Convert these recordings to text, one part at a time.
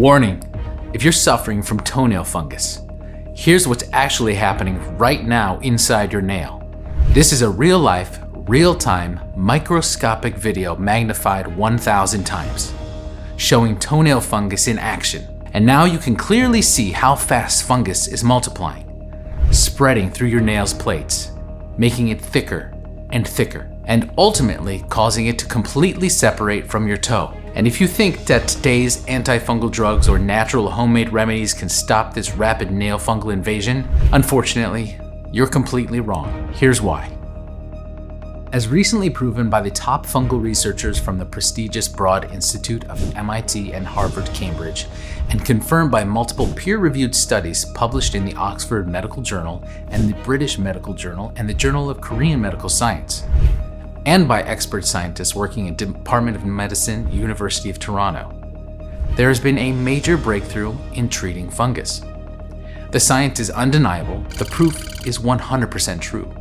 Warning, if you're suffering from toenail fungus, here's what's actually happening right now inside your nail. This is a real-life, real-time, microscopic video magnified 1,000 times, showing toenail fungus in action. And now you can clearly see how fast fungus is multiplying, spreading through your nail's plates, making it thicker and thicker, and ultimately causing it to completely separate from your toe. And if you think that today's antifungal drugs or natural homemade remedies can stop this rapid nail fungal invasion, unfortunately, you're completely wrong. Here's why. As recently proven by the top fungal researchers from the prestigious Broad Institute of MIT and Harvard Cambridge, and confirmed by multiple peer-reviewed studies published in the Oxford Medical Journal and the British Medical Journal and the Journal of Korean Medical Science, and by expert scientists working in Department of Medicine, University of Toronto, there has been a major breakthrough in treating fungus. The science is undeniable, the proof is 100% true,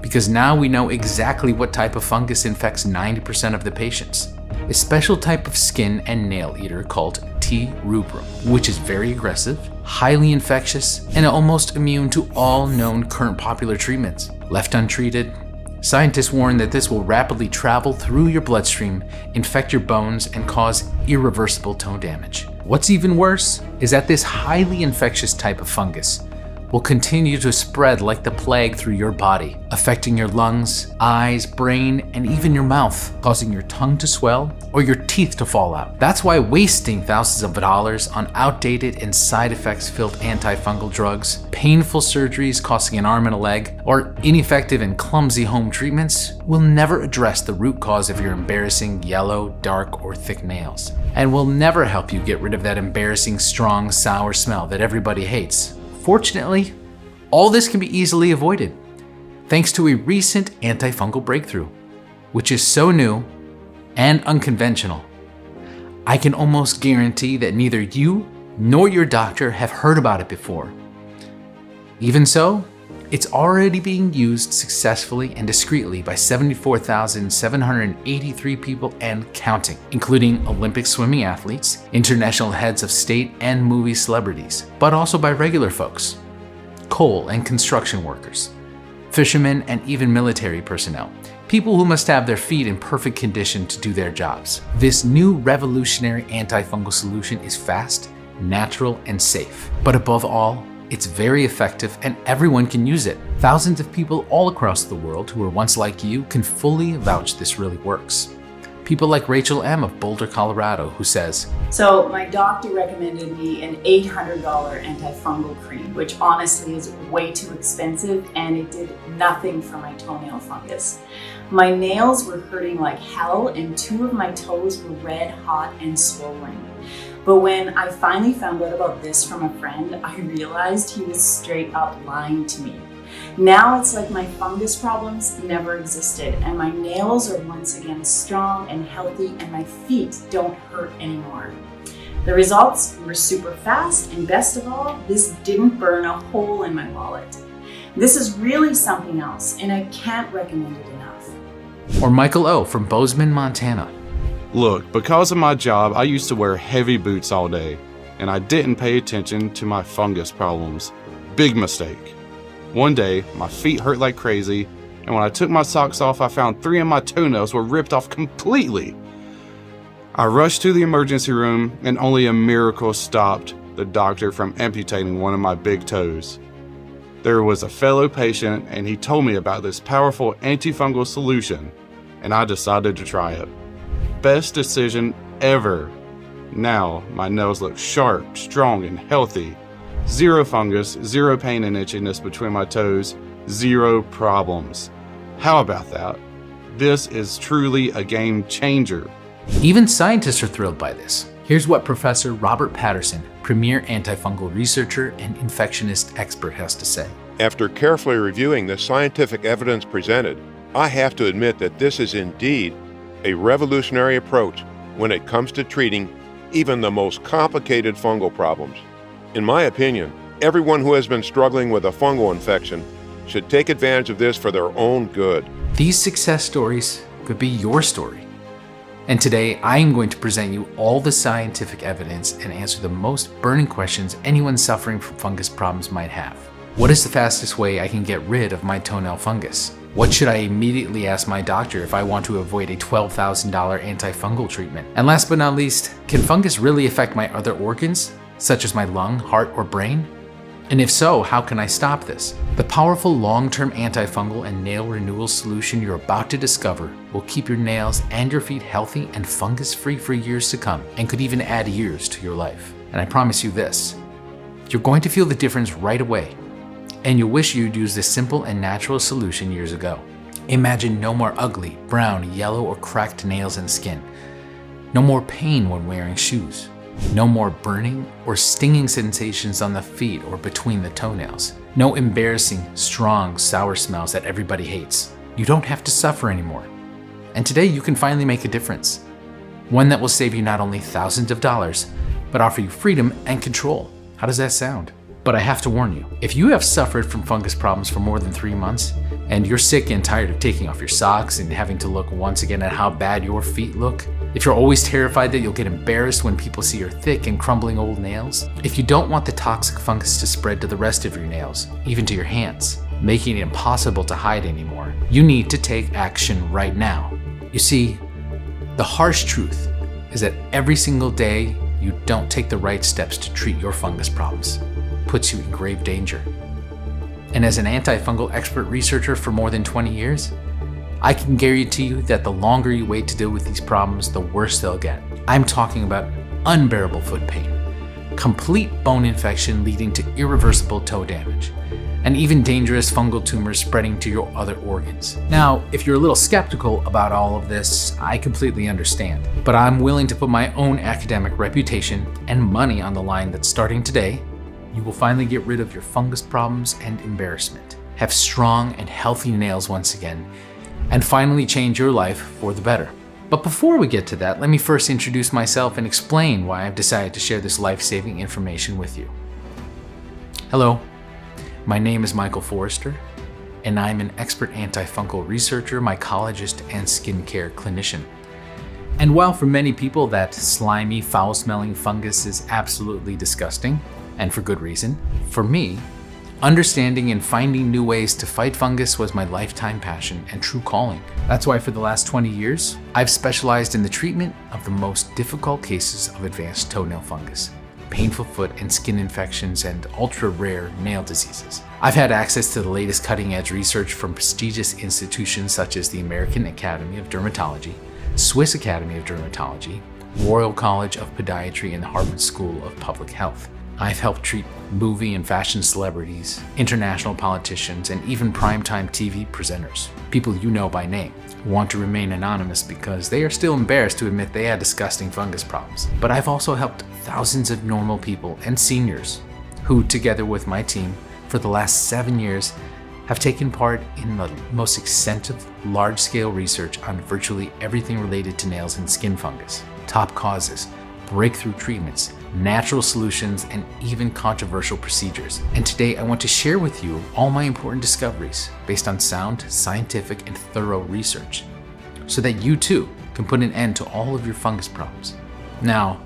because now we know exactly what type of fungus infects 90% of the patients. A special type of skin and nail eater called T. rubrum, which is very aggressive, highly infectious, and almost immune to all known current popular treatments. Left untreated, scientists warn that this will rapidly travel through your bloodstream, infect your bones, and cause irreversible toe damage. What's even worse is that this highly infectious type of fungus will continue to spread like the plague through your body, affecting your lungs, eyes, brain, and even your mouth, causing your tongue to swell or your teeth to fall out. That's why wasting thousands of dollars on outdated and side effects filled antifungal drugs, painful surgeries costing an arm and a leg, or ineffective and clumsy home treatments will never address the root cause of your embarrassing yellow, dark, or thick nails, and will never help you get rid of that embarrassing, strong, sour smell that everybody hates. Fortunately, all this can be easily avoided thanks to a recent antifungal breakthrough, which is so new and unconventional. I can almost guarantee that neither you nor your doctor have heard about it before. Even so, it's already being used successfully and discreetly by 74,783 people and counting, including Olympic swimming athletes, international heads of state and movie celebrities, but also by regular folks, coal and construction workers, fishermen, and even military personnel, people who must have their feet in perfect condition to do their jobs. This new revolutionary antifungal solution is fast, natural, and safe, but above all, it's very effective and everyone can use it. Thousands of people all across the world who were once like you can fully vouch this really works. People like Rachel M. of Boulder, Colorado, who says, "So my doctor recommended me an $800 antifungal cream, which honestly is way too expensive, and it did nothing for my toenail fungus. My nails were hurting like hell and 2 of my toes were red hot and swollen. But when I finally found out about this from a friend, I realized he was straight up lying to me. Now it's like my fungus problems never existed, and my nails are once again strong and healthy, and my feet don't hurt anymore. The results were super fast, and best of all, this didn't burn a hole in my wallet. This is really something else, and I can't recommend it enough." Or Michael O. from Bozeman, Montana. Look, because of my job, I used to wear heavy boots all day, and I didn't pay attention to my fungus problems. Big mistake. One day, my feet hurt like crazy, and when I took my socks off, I found 3 of my toenails were ripped off completely. I rushed to the emergency room, and only a miracle stopped the doctor from amputating one of my big toes. There was a fellow patient, and he told me about this powerful antifungal solution, and I decided to try it. Best decision ever. Now my nails look sharp, strong, and healthy. 0 fungus, 0 pain and itchiness between my toes, 0 problems. How about that? This is truly a game changer. Even scientists are thrilled by this. Here's what Professor Robert Patterson, premier antifungal researcher and infectionist expert, has to say. After carefully reviewing the scientific evidence presented, I have to admit that this is indeed a revolutionary approach when it comes to treating even the most complicated fungal problems. In my opinion, everyone who has been struggling with a fungal infection should take advantage of this for their own good. These success stories could be your story. And today I am going to present you all the scientific evidence and answer the most burning questions anyone suffering from fungus problems might have. What is the fastest way I can get rid of my toenail fungus? What should I immediately ask my doctor if I want to avoid a $12,000 antifungal treatment? And last but not least, can fungus really affect my other organs, such as my lung, heart, or brain? And if so, how can I stop this? The powerful long-term antifungal and nail renewal solution you're about to discover will keep your nails and your feet healthy and fungus-free for years to come, and could even add years to your life. And I promise you this, you're going to feel the difference right away, and you'll wish you'd used this simple and natural solution years ago. Imagine no more ugly, brown, yellow, or cracked nails and skin. No more pain when wearing shoes. No more burning or stinging sensations on the feet or between the toenails. No embarrassing, strong, sour smells that everybody hates. You don't have to suffer anymore. And today you can finally make a difference. One that will save you not only thousands of dollars, but offer you freedom and control. How does that sound? But I have to warn you, if you have suffered from fungus problems for more than 3 months, and you're sick and tired of taking off your socks and having to look once again at how bad your feet look, if you're always terrified that you'll get embarrassed when people see your thick and crumbling old nails, if you don't want the toxic fungus to spread to the rest of your nails, even to your hands, making it impossible to hide anymore, you need to take action right now. You see, the harsh truth is that every single day you don't take the right steps to treat your fungus problems puts you in grave danger. And as an antifungal expert researcher for more than 20 years, I can guarantee you that the longer you wait to deal with these problems, the worse they'll get. I'm talking about unbearable foot pain, complete bone infection leading to irreversible toe damage, and even dangerous fungal tumors spreading to your other organs. Now, if you're a little skeptical about all of this, I completely understand, but I'm willing to put my own academic reputation and money on the line that starting today, you will finally get rid of your fungus problems and embarrassment, have strong and healthy nails once again, and finally change your life for the better. But before we get to that, let me first introduce myself and explain why I've decided to share this life-saving information with you. Hello, my name is Michael Forrester, and I'm an expert antifungal researcher, mycologist, and skincare clinician. And while for many people that slimy, foul-smelling fungus is absolutely disgusting, and for good reason, for me, understanding and finding new ways to fight fungus was my lifetime passion and true calling. That's why for the last 20 years, I've specialized in the treatment of the most difficult cases of advanced toenail fungus, painful foot and skin infections, and ultra-rare nail diseases. I've had access to the latest cutting-edge research from prestigious institutions such as the American Academy of Dermatology, Swiss Academy of Dermatology, Royal College of Podiatry, and the Harvard School of Public Health. I've helped treat movie and fashion celebrities, international politicians, and even primetime TV presenters, people you know by name, who want to remain anonymous because they are still embarrassed to admit they had disgusting fungus problems. But I've also helped thousands of normal people and seniors who, together with my team, for the last 7 years, have taken part in the most extensive, large-scale research on virtually everything related to nails and skin fungus, top causes, breakthrough treatments, natural solutions, and even controversial procedures. And today I want to share with you all my important discoveries based on sound, scientific, and thorough research, so that you too can put an end to all of your fungus problems. Now,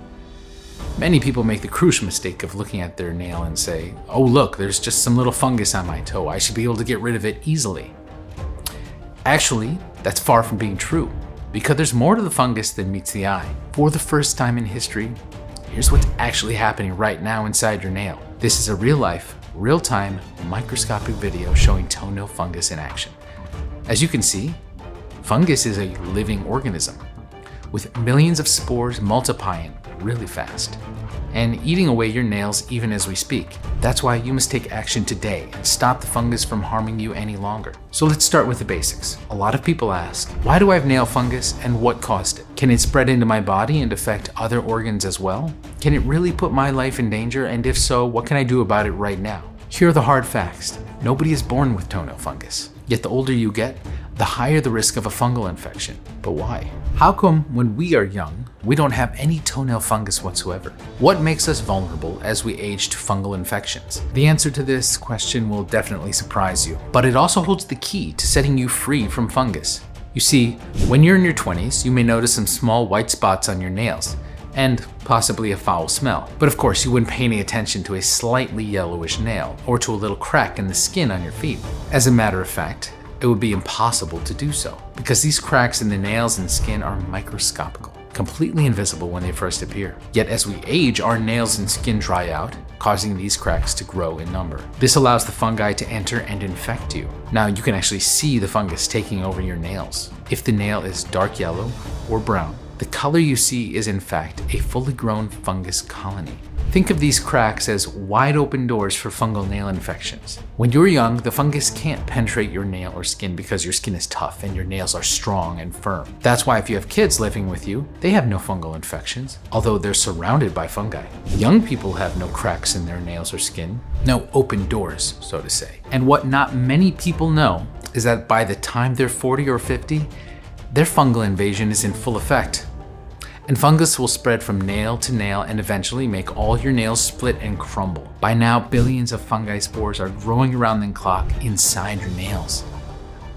many people make the crucial mistake of looking at their nail and say, oh look, there's just some little fungus on my toe, I should be able to get rid of it easily. Actually, that's far from being true, because there's more to the fungus than meets the eye. For the first time in history, here's what's actually happening right now inside your nail. This is a real-life, real-time, microscopic video showing toenail fungus in action. As you can see, fungus is a living organism, with millions of spores multiplying really fast and eating away your nails even as we speak. That's why you must take action today and stop the fungus from harming you any longer. So let's start with the basics. A lot of people ask, why do I have nail fungus and what caused it? Can it spread into my body and affect other organs as well? Can it really put my life in danger? And if so, what can I do about it right now? Here are the hard facts. Nobody is born with toenail fungus. Yet the older you get, the higher the risk of a fungal infection. But why? How come when we are young, we don't have any toenail fungus whatsoever? What makes us vulnerable as we age to fungal infections? The answer to this question will definitely surprise you, but it also holds the key to setting you free from fungus. You see, when you're in your 20s, you may notice some small white spots on your nails, and possibly a foul smell. But of course, you wouldn't pay any attention to a slightly yellowish nail, or to a little crack in the skin on your feet. As a matter of fact, it would be impossible to do so, because these cracks in the nails and skin are microscopical, completely invisible when they first appear. Yet as we age, our nails and skin dry out, causing these cracks to grow in number. This allows the fungi to enter and infect you. Now you can actually see the fungus taking over your nails. If the nail is dark yellow or brown, the color you see is in fact a fully grown fungus colony. Think of these cracks as wide open doors for fungal nail infections. When you're young, the fungus can't penetrate your nail or skin because your skin is tough and your nails are strong and firm. That's why if you have kids living with you, they have no fungal infections, although they're surrounded by fungi. Young people have no cracks in their nails or skin, no open doors, so to say. And what not many people know is that by the time they're 40 or 50, their fungal invasion is in full effect. And fungus will spread from nail to nail and eventually make all your nails split and crumble. By now, billions of fungi spores are growing around the clock inside your nails,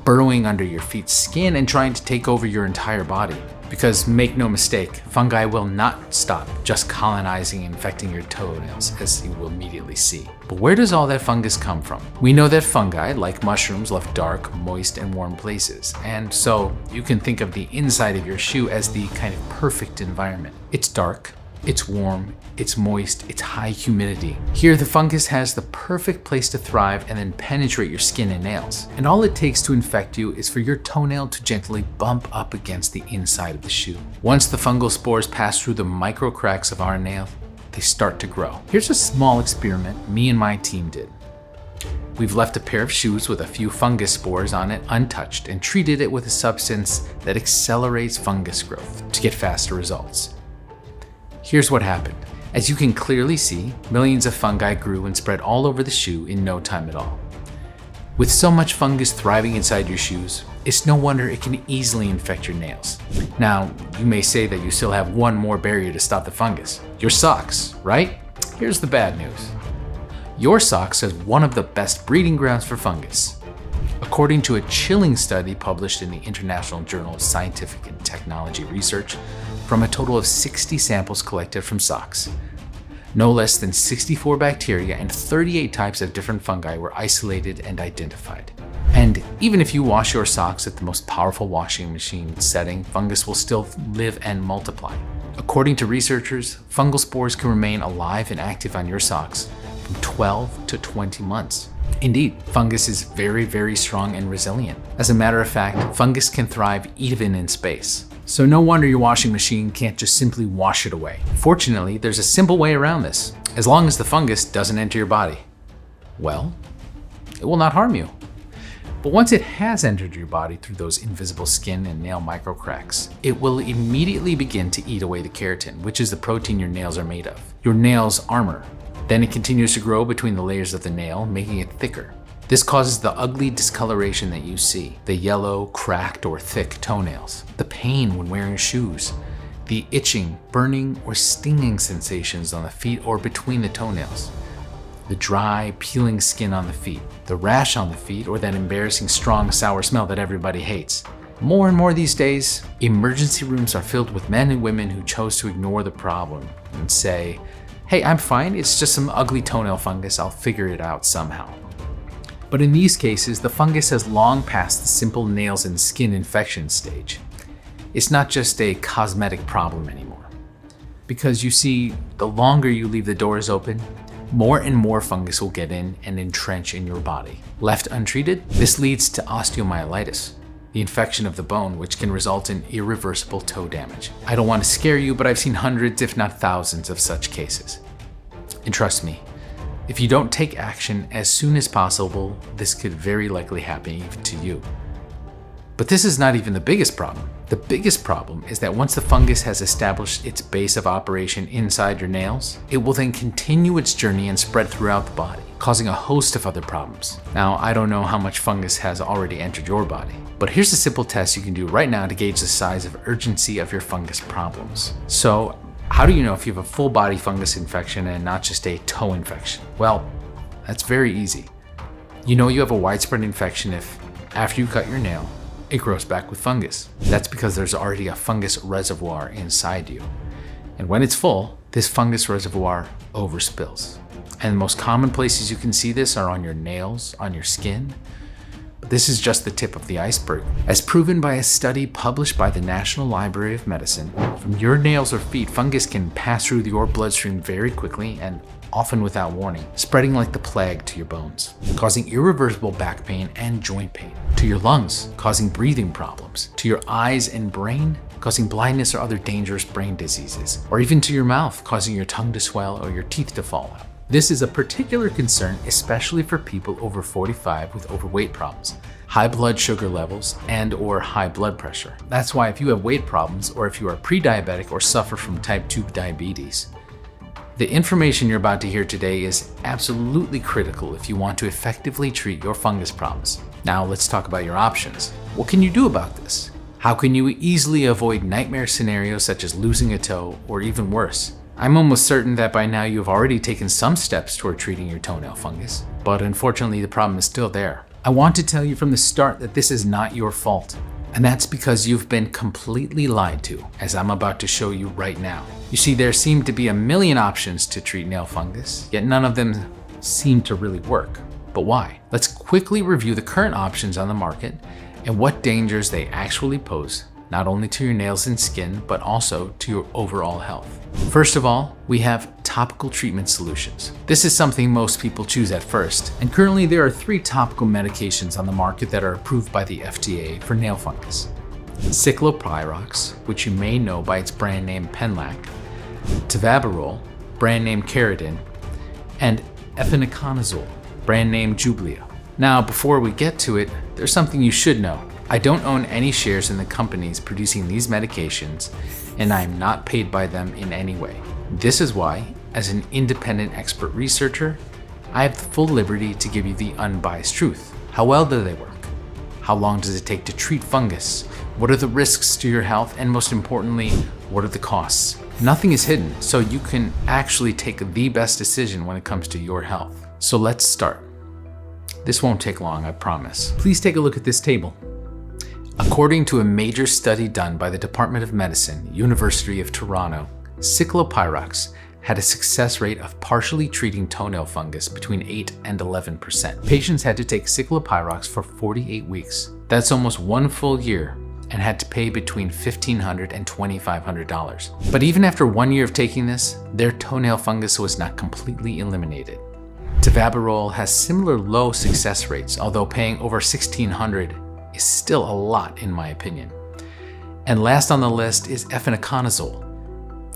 burrowing under your feet's skin and trying to take over your entire body. Because make no mistake, fungi will not stop just colonizing and infecting your toenails, as you will immediately see. But where does all that fungus come from? We know that fungi, like mushrooms, love dark, moist, and warm places. And so you can think of the inside of your shoe as the kind of perfect environment. It's dark, it's warm, it's moist, it's high humidity. Here, the fungus has the perfect place to thrive and then penetrate your skin and nails. And all it takes to infect you is for your toenail to gently bump up against the inside of the shoe. Once the fungal spores pass through the micro cracks of our nail, they start to grow. Here's a small experiment me and my team did. We've left a pair of shoes with a few fungus spores on it untouched and treated it with a substance that accelerates fungus growth to get faster results. Here's what happened. As you can clearly see, millions of fungi grew and spread all over the shoe in no time at all. With so much fungus thriving inside your shoes, it's no wonder it can easily infect your nails. Now, you may say that you still have one more barrier to stop the fungus. Your socks, right? Here's the bad news. Your socks is one of the best breeding grounds for fungus. According to a chilling study published in the International Journal of Scientific and Technology Research, from a total of 60 samples collected from socks, no less than 64 bacteria and 38 types of different fungi were isolated and identified. And even if you wash your socks at the most powerful washing machine setting, fungus will still live and multiply. According to researchers, fungal spores can remain alive and active on your socks from 12 to 20 months. Indeed, fungus is very, very strong and resilient. As a matter of fact, fungus can thrive even in space. So no wonder your washing machine can't just simply wash it away. Fortunately, there's a simple way around this. As long as the fungus doesn't enter your body, well, it will not harm you. But once it has entered your body through those invisible skin and nail microcracks, it will immediately begin to eat away the keratin, which is the protein your nails are made of, your nail's armor. Then it continues to grow between the layers of the nail, making it thicker. This causes the ugly discoloration that you see, the yellow, cracked, or thick toenails, the pain when wearing shoes, the itching, burning, or stinging sensations on the feet or between the toenails, the dry, peeling skin on the feet, the rash on the feet, or that embarrassing, strong, sour smell that everybody hates. More and more these days, emergency rooms are filled with men and women who chose to ignore the problem and say, "Hey, I'm fine, it's just some ugly toenail fungus, I'll figure it out somehow." But in these cases, the fungus has long passed the simple nails and skin infection stage. It's not just a cosmetic problem anymore. Because you see, the longer you leave the doors open, more and more fungus will get in and entrench in your body. Left untreated, this leads to osteomyelitis, the infection of the bone, which can result in irreversible toe damage. I don't want to scare you, but I've seen hundreds, if not thousands, of such cases. And trust me, if you don't take action as soon as possible, this could very likely happen even to you. But this is not even the biggest problem. The biggest problem is that once the fungus has established its base of operation inside your nails, it will then continue its journey and spread throughout the body, causing a host of other problems. Now, I don't know how much fungus has already entered your body, but here's a simple test you can do right now to gauge the size of urgency of your fungus problems. So, how do you know if you have a full body fungus infection and not just a toe infection? Well, that's very easy. You know you have a widespread infection if, after you cut your nail, it grows back with fungus. That's because there's already a fungus reservoir inside you. And when it's full, this fungus reservoir overspills. And the most common places you can see this are on your nails, on your skin. But this is just the tip of the iceberg. As proven by a study published by the National Library of Medicine, from your nails or feet, fungus can pass through your bloodstream very quickly and often without warning, spreading like the plague to your bones, causing irreversible back pain and joint pain, to your lungs, causing breathing problems, to your eyes and brain, causing blindness or other dangerous brain diseases, or even to your mouth, causing your tongue to swell or your teeth to fall out. This is a particular concern, especially for people over 45 with overweight problems, high blood sugar levels, and or high blood pressure. That's why if you have weight problems, or if you are pre-diabetic or suffer from type 2 diabetes, the information you're about to hear today is absolutely critical if you want to effectively treat your fungus problems. Now let's talk about your options. What can you do about this? How can you easily avoid nightmare scenarios such as losing a toe or even worse? I'm almost certain that by now you've already taken some steps toward treating your toenail fungus, but unfortunately the problem is still there. I want to tell you from the start that this is not your fault, and that's because you've been completely lied to, as I'm about to show you right now. You see, there seem to be a million options to treat nail fungus, yet none of them seem to really work. But why? Let's quickly review the current options on the market and what dangers they actually pose, not only to your nails and skin, but also to your overall health. First of all, we have topical treatment solutions. This is something most people choose at first, and currently there are 3 topical medications on the market that are approved by the FDA for nail fungus. Cyclopyrox, which you may know by its brand name Penlac, Tavabarol, brand name Caridin, and efinaconazole, brand name Jublia. Now, before we get to it, there's something you should know. I don't own any shares in the companies producing these medications, and I am not paid by them in any way. This is why, as an independent expert researcher, I have the full liberty to give you the unbiased truth. How well do they work? How long does it take to treat fungus? What are the risks to your health? And most importantly, what are the costs? Nothing is hidden, so you can actually take the best decision when it comes to your health. So let's start. This won't take long, I promise. Please take a look at this table. According to a major study done by the Department of Medicine, University of Toronto, Cyclopyrox had a success rate of partially treating toenail fungus between 8 and 11%. Patients had to take Cyclopyrox for 48 weeks. That's almost 1 full year, and had to pay between $1,500 and $2,500. But even after 1 year of taking this, their toenail fungus was not completely eliminated. Tavabarol has similar low success rates, although paying over $1,600 is still a lot in my opinion. And last on the list is efinaconazole.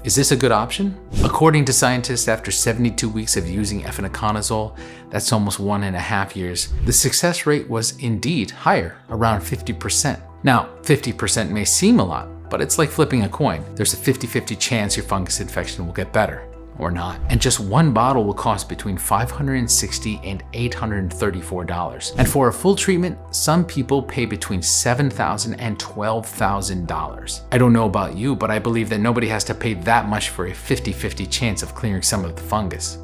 Is this a good option? According to scientists, after 72 weeks of using efinaconazole, that's almost 1.5 years, the success rate was indeed higher, around 50%. Now, 50% may seem a lot, but it's like flipping a coin. There's a 50-50 chance your fungus infection will get better, or not. And just 1 bottle will cost between $560 and $834. And for a full treatment, some people pay between $7,000 and $12,000. I don't know about you, but I believe that nobody has to pay that much for a 50-50 chance of clearing some of the fungus.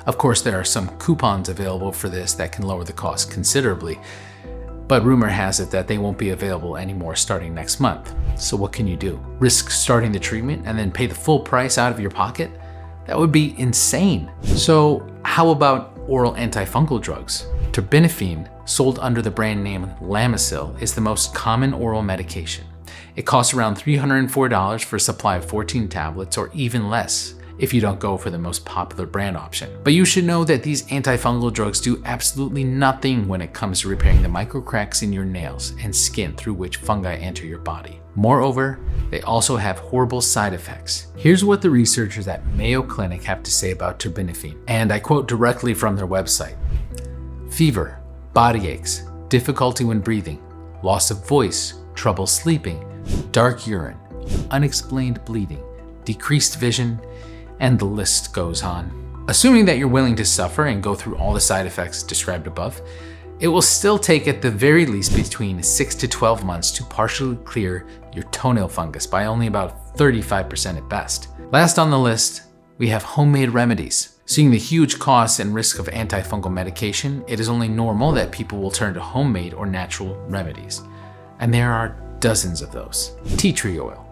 Of course, there are some coupons available for this that can lower the cost considerably, but rumor has it that they won't be available anymore starting next month. So what can you do? Risk starting the treatment and then pay the full price out of your pocket? That would be insane. So how about oral antifungal drugs? Terbinafine, sold under the brand name Lamisil, is the most common oral medication. It costs around $304 for a supply of 14 tablets, or even less if you don't go for the most popular brand option. But you should know that these antifungal drugs do absolutely nothing when it comes to repairing the micro cracks in your nails and skin through which fungi enter your body. Moreover, they also have horrible side effects. Here's what the researchers at Mayo Clinic have to say about terbinafine, and I quote directly from their website. Fever, body aches, difficulty when breathing, loss of voice, trouble sleeping, dark urine, unexplained bleeding, decreased vision, and the list goes on. Assuming that you're willing to suffer and go through all the side effects described above, it will still take at the very least between 6 to 12 months to partially clear your toenail fungus by only about 35% at best. Last on the list, we have homemade remedies. Seeing the huge costs and risk of antifungal medication, it is only normal that people will turn to homemade or natural remedies. And there are dozens of those. Tea tree oil,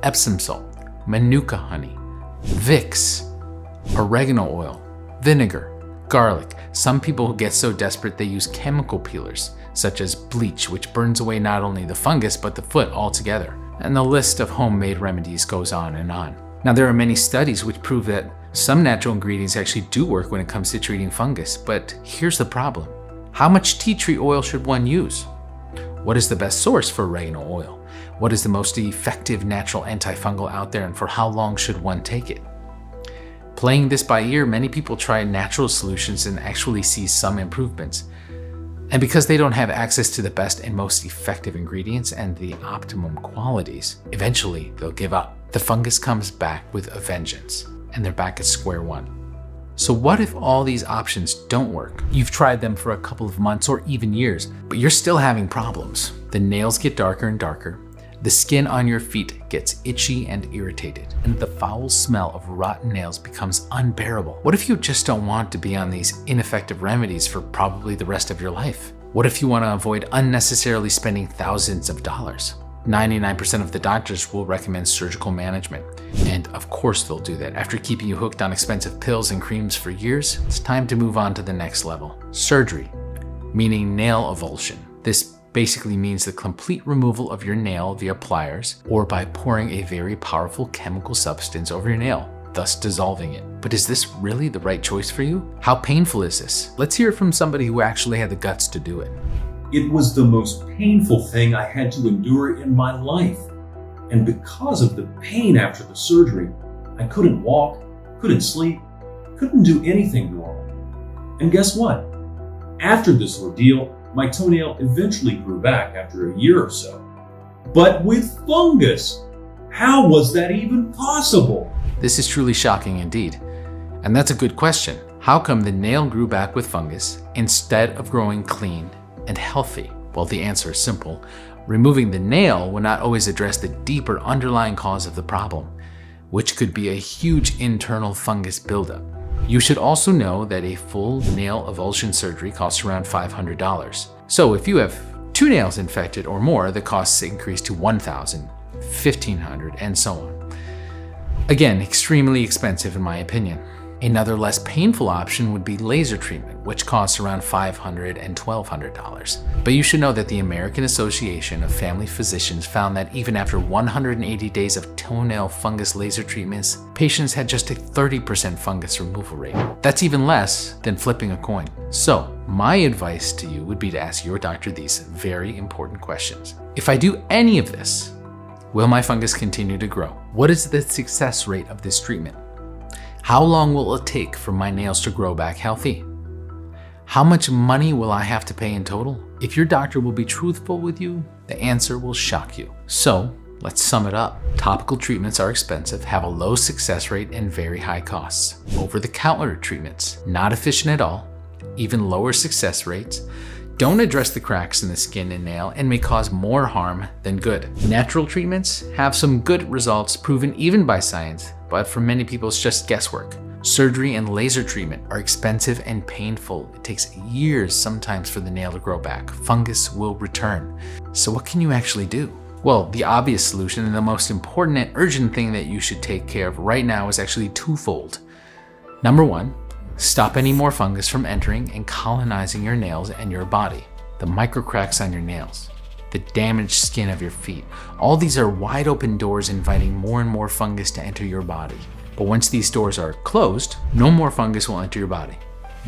Epsom salt, Manuka honey, Vicks, oregano oil, vinegar, garlic. Some people get so desperate they use chemical peelers, such as bleach, which burns away not only the fungus but the foot altogether. And the list of homemade remedies goes on and on. Now, there are many studies which prove that some natural ingredients actually do work when it comes to treating fungus, but here's the problem. How much tea tree oil should one use? What is the best source for oregano oil? What is the most effective natural antifungal out there, and for how long should one take it? Playing this by ear, many people try natural solutions and actually see some improvements. And because they don't have access to the best and most effective ingredients and the optimum qualities, eventually they'll give up. The fungus comes back with a vengeance, and they're back at square one. So what if all these options don't work? You've tried them for a couple of months or even years, but you're still having problems. The nails get darker and darker. The skin on your feet gets itchy and irritated, and the foul smell of rotten nails becomes unbearable. What if you just don't want to be on these ineffective remedies for probably the rest of your life? What if you want to avoid unnecessarily spending thousands of dollars? 99% of the doctors will recommend surgical management. And of course they'll do that. After keeping you hooked on expensive pills and creams for years, it's time to move on to the next level. Surgery, meaning nail avulsion. This basically means the complete removal of your nail via pliers or by pouring a very powerful chemical substance over your nail, thus dissolving it. But is this really the right choice for you? How painful is this? Let's hear it from somebody who actually had the guts to do it. It was the most painful thing I had to endure in my life. And because of the pain after the surgery, I couldn't walk, couldn't sleep, couldn't do anything normal. And guess what? After this ordeal, my toenail eventually grew back after a year or so. But with fungus, how was that even possible? This is truly shocking indeed. And that's a good question. How come the nail grew back with fungus instead of growing clean and healthy? Well, the answer is simple. Removing the nail will not always address the deeper underlying cause of the problem, which could be a huge internal fungus buildup. You should also know that a full nail avulsion surgery costs around $500. So if you have 2 nails infected or more, the costs increase to $1,000, $1,500, and so on. Again, extremely expensive in my opinion. Another less painful option would be laser treatment, which costs around $500 and $1,200. But you should know that the American Association of Family Physicians found that even after 180 days of toenail fungus laser treatments, patients had just a 30% fungus removal rate. That's even less than flipping a coin. So, my advice to you would be to ask your doctor these very important questions. If I do any of this, will my fungus continue to grow? What is the success rate of this treatment? How long will it take for my nails to grow back healthy? How much money will I have to pay in total? If your doctor will be truthful with you, the answer will shock you. So, let's sum it up. Topical treatments are expensive, have a low success rate, and very high costs. Over-the-counter treatments, not efficient at all, even lower success rates, don't address the cracks in the skin and nail, and may cause more harm than good. Natural treatments have some good results proven even by science, but for many people it's just guesswork. Surgery and laser treatment are expensive and painful. It takes years sometimes for the nail to grow back. Fungus will return. So what can you actually do? Well, the obvious solution and the most important and urgent thing that you should take care of right now is actually twofold. Number 1, stop any more fungus from entering and colonizing your nails and your body. The microcracks on your nails, the damaged skin of your feet. All these are wide open doors inviting more and more fungus to enter your body. But once these doors are closed, no more fungus will enter your body.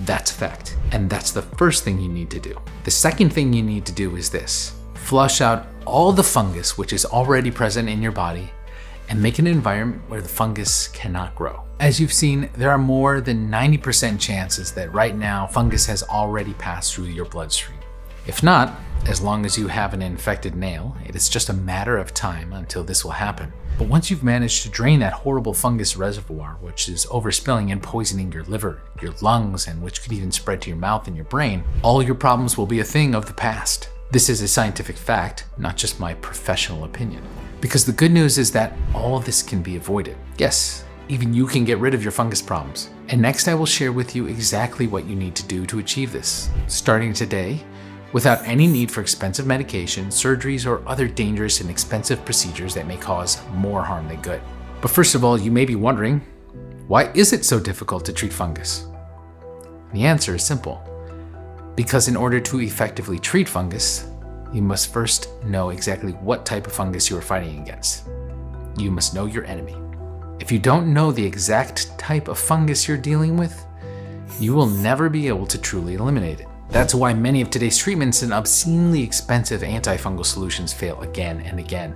That's fact. And that's the first thing you need to do. The second thing you need to do is this. Flush out all the fungus which is already present in your body and make an environment where the fungus cannot grow. As you've seen, there are more than 90% chances that right now fungus has already passed through your bloodstream. If not, as long as you have an infected nail, it is just a matter of time until this will happen. But once you've managed to drain that horrible fungus reservoir, which is overspilling and poisoning your liver, your lungs, and which could even spread to your mouth and your brain, all your problems will be a thing of the past. This is a scientific fact, not just my professional opinion. Because the good news is that all of this can be avoided. Yes, even you can get rid of your fungus problems. And next I will share with you exactly what you need to do to achieve this. Starting today, without any need for expensive medication, surgeries, or other dangerous and expensive procedures that may cause more harm than good. But first of all, you may be wondering, why is it so difficult to treat fungus? The answer is simple. Because in order to effectively treat fungus, you must first know exactly what type of fungus you are fighting against. You must know your enemy. If you don't know the exact type of fungus you're dealing with, you will never be able to truly eliminate it. That's why many of today's treatments and obscenely expensive antifungal solutions fail again and again.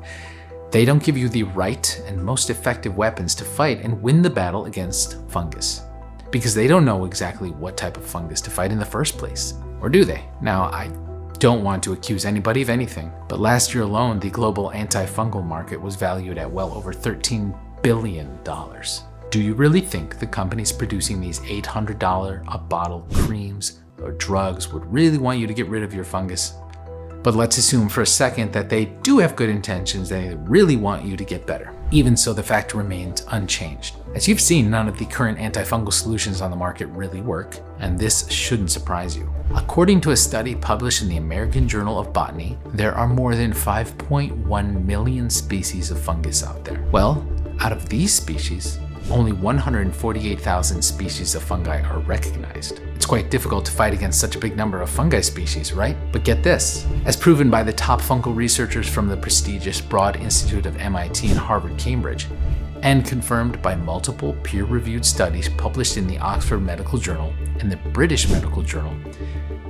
They don't give you the right and most effective weapons to fight and win the battle against fungus, because they don't know exactly what type of fungus to fight in the first place. Or do they? Now, I don't want to accuse anybody of anything, but last year alone, the global antifungal market was valued at well over $13 billion. Do you really think the companies producing these $800 a bottle creams or drugs would really want you to get rid of your fungus? But let's assume for a second that they do have good intentions, they really want you to get better. Even so, the fact remains unchanged. As you've seen, none of the current antifungal solutions on the market really work, and this shouldn't surprise you. According to a study published in the American Journal of Botany, there are more than 5.1 million species of fungus out there. Well, out of these species, only 148,000 species of fungi are recognized. It's quite difficult to fight against such a big number of fungi species, right? But get this, as proven by the top fungal researchers from the prestigious Broad Institute of MIT and Harvard Cambridge, and confirmed by multiple peer-reviewed studies published in the Oxford Medical Journal and the British Medical Journal,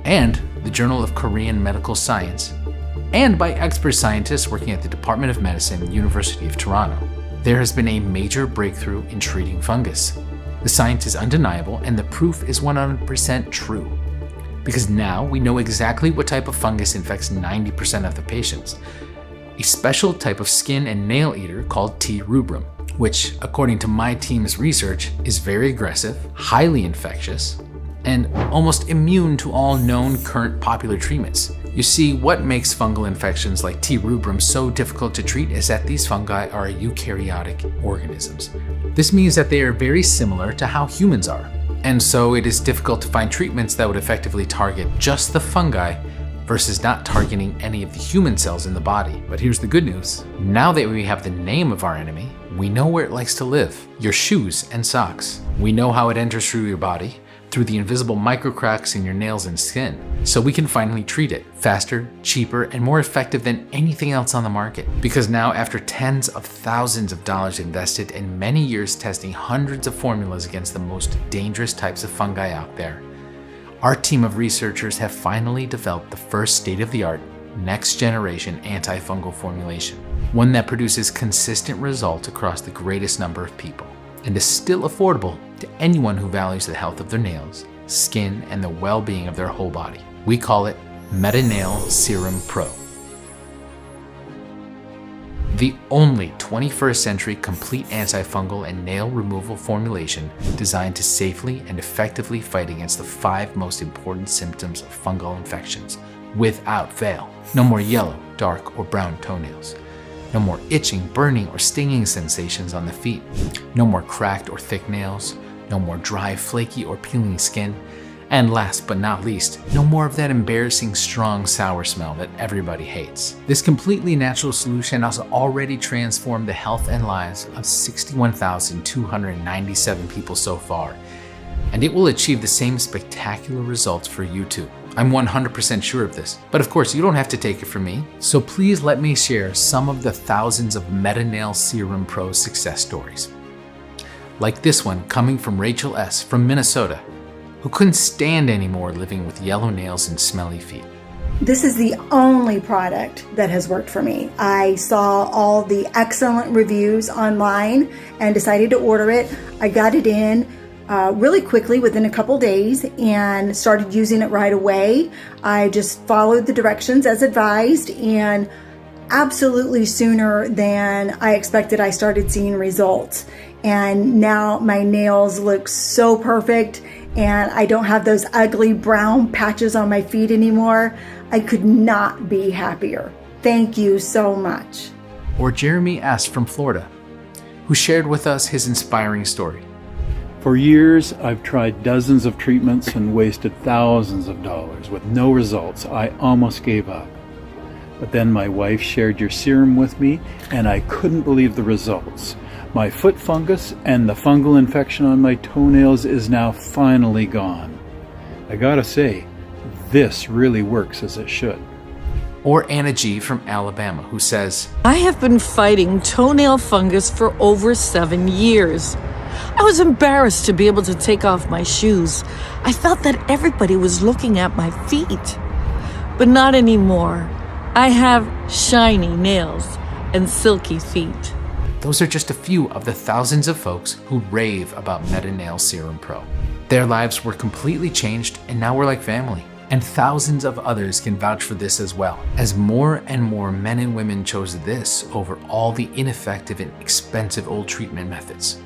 and the Journal of Korean Medical Science, and by expert scientists working at the Department of Medicine, University of Toronto, there has been a major breakthrough in treating fungus. The science is undeniable and the proof is 100% true. Because now we know exactly what type of fungus infects 90% of the patients. A special type of skin and nail eater called T. rubrum, which, according to my team's research, is very aggressive, highly infectious, and almost immune to all known current popular treatments. You see, what makes fungal infections like T. rubrum so difficult to treat is that these fungi are eukaryotic organisms. This means that they are very similar to how humans are, and so it is difficult to find treatments that would effectively target just the fungi versus not targeting any of the human cells in the body. But here's the good news. Now that we have the name of our enemy, we know where it likes to live, your shoes and socks. We know how it enters through your body, through the invisible microcracks in your nails and skin, so we can finally treat it faster, cheaper, and more effective than anything else on the market. Because now, after tens of thousands of dollars invested and many years testing hundreds of formulas against the most dangerous types of fungi out there, our team of researchers have finally developed the first state-of-the-art, next-generation antifungal formulation, one that produces consistent results across the greatest number of people, and is still affordable to anyone who values the health of their nails, skin, and the well-being of their whole body. We call it Metanail Serum Pro. The only 21st century complete antifungal and nail removal formulation designed to safely and effectively fight against the 5 most important symptoms of fungal infections without fail. No more yellow, dark, or brown toenails. No more itching, burning, or stinging sensations on the feet. No more cracked or thick nails. No more dry, flaky, or peeling skin. And last but not least, no more of that embarrassing, strong, sour smell that everybody hates. This completely natural solution has already transformed the health and lives of 61,297 people so far, and it will achieve the same spectacular results for you too. I'm 100% sure of this, but of course you don't have to take it from me, so please let me share some of the thousands of Metanail Serum Pro success stories. Like this one coming from Rachel S. from Minnesota, who couldn't stand anymore living with yellow nails and smelly feet. This is the only product that has worked for me. I saw all the excellent reviews online and decided to order it. I got it in really quickly within a couple days and started using it right away. I just followed the directions as advised, and absolutely sooner than I expected, I started seeing results. And now my nails look so perfect, and I don't have those ugly brown patches on my feet anymore. I could not be happier. Thank you so much. Or Jeremy S. from Florida, who shared with us his inspiring story. For years, I've tried dozens of treatments and wasted thousands of dollars with no results. I almost gave up. But then my wife shared your serum with me, and I couldn't believe the results. My foot fungus and the fungal infection on my toenails is now finally gone. I gotta say, this really works as it should. Or Anna G. from Alabama, who says, I have been fighting toenail fungus for over 7 years. I was embarrassed to be able to take off my shoes. I felt that everybody was looking at my feet. But not anymore. I have shiny nails and silky feet. those are just a few of the thousands of folks who rave about Metanail Serum Pro. Their lives were completely changed, and now we're like family. And thousands of others can vouch for this as well, as more and more men and women chose this over all the ineffective and expensive old treatment methods.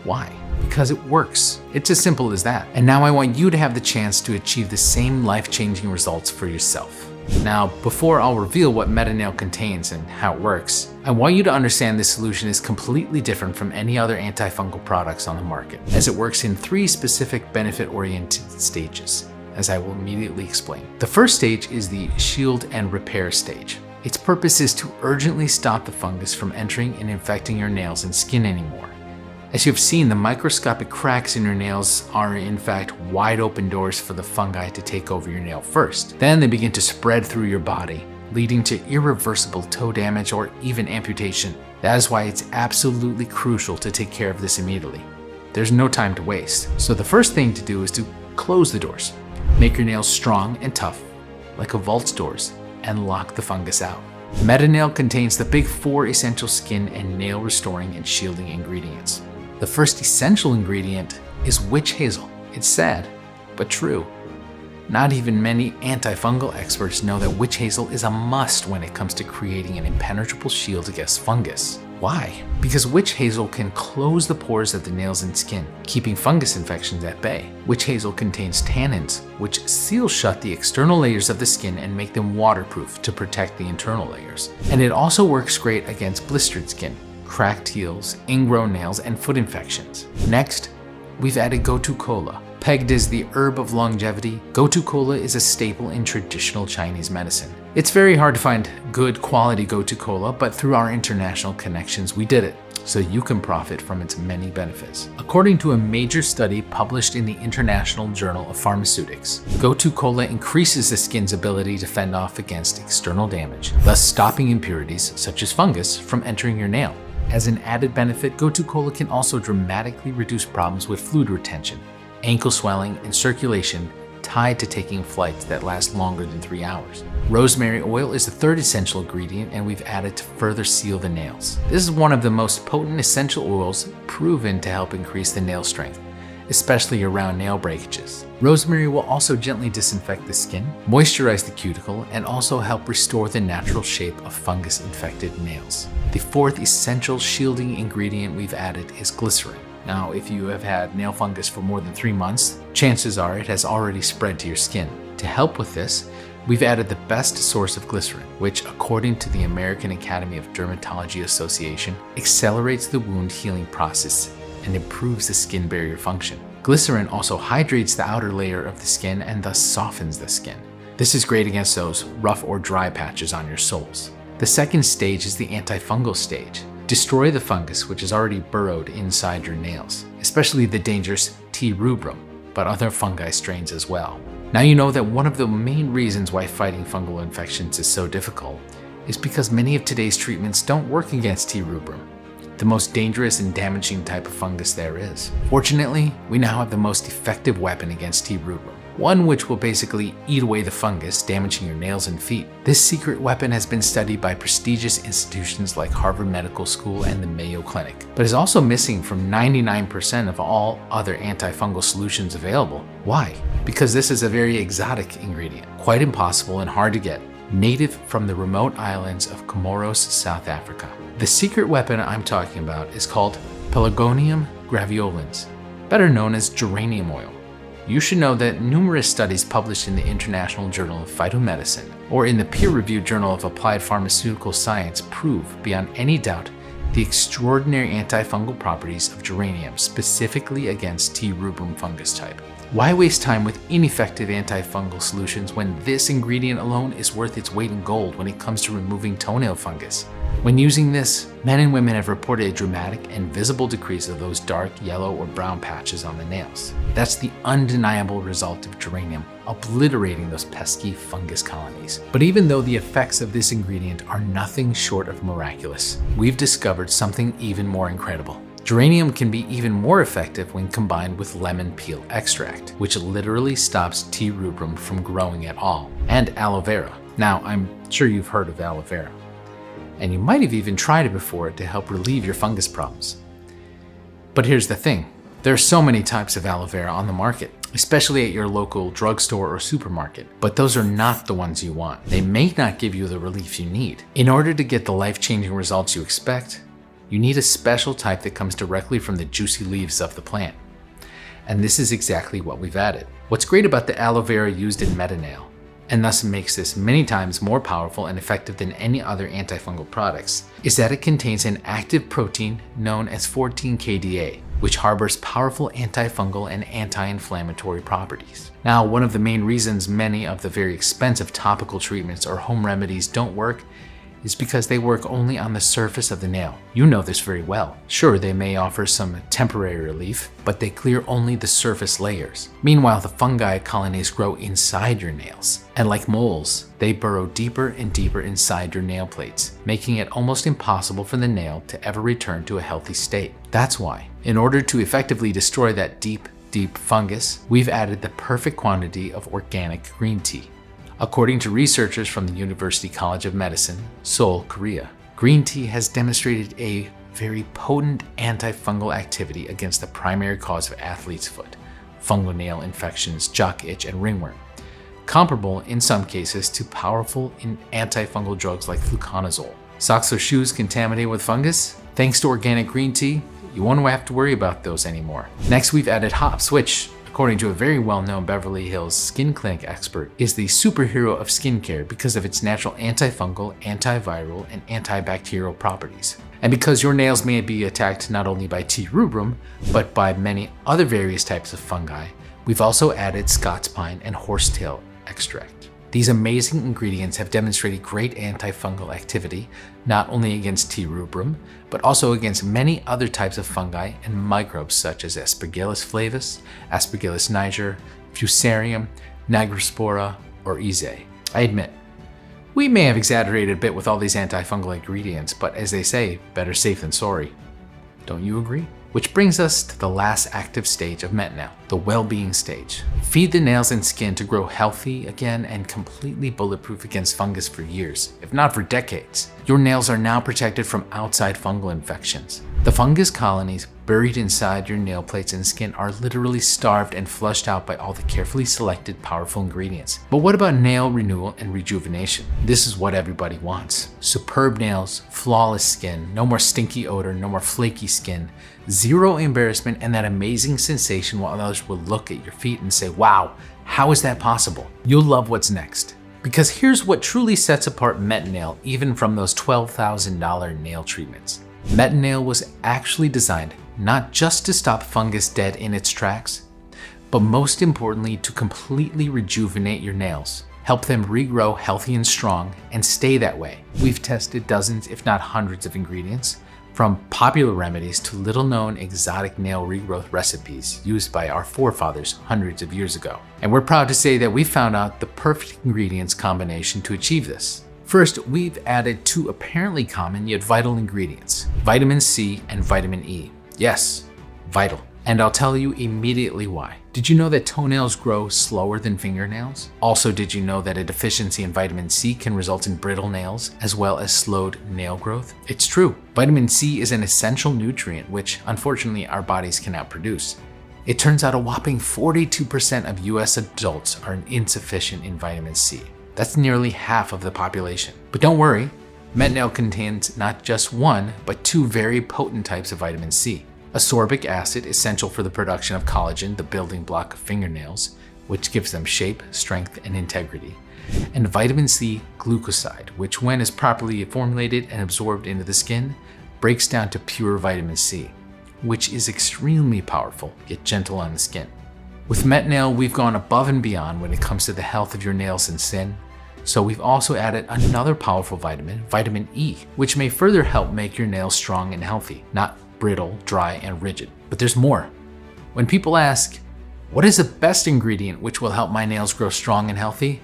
Why? Because it works. It's as simple as that. And now I want you to have the chance to achieve the same life-changing results for yourself. Now, before I'll reveal what Metanail contains and how it works, I want you to understand this solution is completely different from any other antifungal products on the market, as it works in 3 specific benefit-oriented stages, as I will immediately explain. The first stage is the shield and repair stage. Its purpose is to urgently stop the fungus from entering and infecting your nails and skin anymore. As you've seen, the microscopic cracks in your nails are in fact wide open doors for the fungi to take over your nail first. Then they begin to spread through your body, leading to irreversible toe damage or even amputation. That is why it's absolutely crucial to take care of this immediately. There's no time to waste. So the first thing to do is to close the doors. Make your nails strong and tough, like a vault's doors, and lock the fungus out. Metanail contains the big 4 essential skin and nail restoring and shielding ingredients. The first essential ingredient is Witch Hazel. It's sad, but true. Not even many antifungal experts know that Witch Hazel is a must when it comes to creating an impenetrable shield against fungus. Why? Because Witch Hazel can close the pores of the nails and skin, keeping fungus infections at bay. Witch Hazel contains tannins, which seal shut the external layers of the skin and make them waterproof to protect the internal layers. And it also works great against blistered skin, cracked heels, ingrown nails, and foot infections. Next, we've added Gotu Kola. Pegged as the herb of longevity, Gotu Kola is a staple in traditional Chinese medicine. It's very hard to find good quality Gotu Kola, but through our international connections, we did it, so you can profit from its many benefits. According to a major study published in the International Journal of Pharmaceutics, Gotu Kola increases the skin's ability to fend off against external damage, thus stopping impurities such as fungus from entering your nail. As an added benefit, Gotu Kola can also dramatically reduce problems with fluid retention, ankle swelling, and circulation tied to taking flights that last longer than 3 hours. Rosemary oil is the 3rd essential ingredient, and we've added to further seal the nails. This is one of the most potent essential oils proven to help increase the nail strength, especially around nail breakages. Rosemary will also gently disinfect the skin, moisturize the cuticle, and also help restore the natural shape of fungus-infected nails. The 4th essential shielding ingredient we've added is glycerin. Now, if you have had nail fungus for more than 3 months, chances are it has already spread to your skin. To help with this, we've added the best source of glycerin, which, according to the American Academy of Dermatology Association, accelerates the wound healing process and improves the skin barrier function. Glycerin also hydrates the outer layer of the skin and thus softens the skin. This is great against those rough or dry patches on your soles. The second stage is the antifungal stage. Destroy the fungus which is already burrowed inside your nails, especially the dangerous T. rubrum, but other fungi strains as well. Now you know that one of the main reasons why fighting fungal infections is so difficult is because many of today's treatments don't work against T. rubrum, the most dangerous and damaging type of fungus there is. Fortunately, we now have the most effective weapon against T. rubrum, one which will basically eat away the fungus, damaging your nails and feet. This secret weapon has been studied by prestigious institutions like Harvard Medical School and the Mayo Clinic, but is also missing from 99% of all other antifungal solutions available. Why? Because this is a very exotic ingredient, quite impossible and hard to get, native from the remote islands of Comoros, South Africa. The secret weapon I'm talking about is called Pelargonium Graveolens, better known as geranium oil. You should know that numerous studies published in the International Journal of Phytomedicine or in the peer-reviewed Journal of Applied Pharmaceutical Science prove beyond any doubt the extraordinary antifungal properties of geranium, specifically against T. rubrum fungus type. Why waste time with ineffective antifungal solutions when this ingredient alone is worth its weight in gold when it comes to removing toenail fungus? When using this, men and women have reported a dramatic and visible decrease of those dark yellow or brown patches on the nails. That's the undeniable result of geranium, obliterating those pesky fungus colonies. But even though the effects of this ingredient are nothing short of miraculous, we've discovered something even more incredible. Geranium can be even more effective when combined with lemon peel extract, which literally stops T. rubrum from growing at all, and aloe vera. Now, I'm sure you've heard of aloe vera, and you might have even tried it before to help relieve your fungus problems. But here's the thing, there are so many types of aloe vera on the market, especially at your local drugstore or supermarket, but those are not the ones you want. They may not give you the relief you need. In order to get the life-changing results you expect, you need a special type that comes directly from the juicy leaves of the plant. And this is exactly what we've added. What's great about the aloe vera used in Metanail, and thus makes this many times more powerful and effective than any other antifungal products, is that it contains an active protein known as 14-KDA, which harbors powerful antifungal and anti-inflammatory properties. Now, one of the main reasons many of the very expensive topical treatments or home remedies don't work is because they work only on the surface of the nail. You know this very well. Sure, they may offer some temporary relief, but they clear only the surface layers. Meanwhile, the fungi colonies grow inside your nails, and like moles, they burrow deeper and deeper inside your nail plates, making it almost impossible for the nail to ever return to a healthy state. That's why, in order to effectively destroy that deep fungus, we've added the perfect quantity of organic green tea. According to researchers from the University College of Medicine, Seoul, Korea, green tea has demonstrated a very potent antifungal activity against the primary cause of athlete's foot, fungal nail infections, jock itch, and ringworm, comparable in some cases to powerful antifungal drugs like fluconazole. Socks or shoes contaminated with fungus? Thanks to organic green tea, you won't have to worry about those anymore. Next, we've added hops, which, according to a very well-known Beverly Hills skin clinic expert, is the superhero of skincare because of its natural antifungal, antiviral, and antibacterial properties. And because your nails may be attacked not only by T. rubrum, but by many other various types of fungi, we've also added Scots Pine and Horsetail Extract. These amazing ingredients have demonstrated great antifungal activity, not only against T. rubrum, but also against many other types of fungi and microbes such as Aspergillus flavus, Aspergillus niger, Fusarium, Nigrospora, or Ise. I admit, we may have exaggerated a bit with all these antifungal ingredients, but as they say, better safe than sorry. Don't you agree? Which brings us to the last active stage of Metanail, the well-being stage. Feed the nails and skin to grow healthy again and completely bulletproof against fungus for years, if not for decades. Your nails are now protected from outside fungal infections. The fungus colonies buried inside your nail plates and skin are literally starved and flushed out by all the carefully selected powerful ingredients. But what about nail renewal and rejuvenation? This is what everybody wants. Superb nails, flawless skin, no more stinky odor, no more flaky skin, zero embarrassment, and that amazing sensation while others will look at your feet and say, wow, how is that possible? You'll love what's next. Because here's what truly sets apart Metanail even from those $12,000 nail treatments. Metanail was actually designed not just to stop fungus dead in its tracks, but most importantly to completely rejuvenate your nails, help them regrow healthy and strong, and stay that way. We've tested dozens, if not hundreds of ingredients, from popular remedies to little-known exotic nail regrowth recipes used by our forefathers hundreds of years ago. And we're proud to say that we found out the perfect ingredients combination to achieve this. First, we've added two apparently common yet vital ingredients, vitamin C and vitamin E. Yes, vital. And I'll tell you immediately why. Did you know that toenails grow slower than fingernails? Also, did you know that a deficiency in vitamin C can result in brittle nails as well as slowed nail growth? It's true. Vitamin C is an essential nutrient which, unfortunately, our bodies cannot produce. It turns out a whopping 42% of US adults are insufficient in vitamin C. That's nearly half of the population. But don't worry, Metanail contains not just one, but two very potent types of vitamin C. Ascorbic acid, essential for the production of collagen, the building block of fingernails, which gives them shape, strength, and integrity. And vitamin C glucoside, which when is properly formulated and absorbed into the skin, breaks down to pure vitamin C, which is extremely powerful yet gentle on the skin. With Metanail, we've gone above and beyond when it comes to the health of your nails and skin. So we've also added another powerful vitamin, vitamin E, which may further help make your nails strong and healthy, not brittle, dry, and rigid. But there's more. When people ask, what is the best ingredient which will help my nails grow strong and healthy?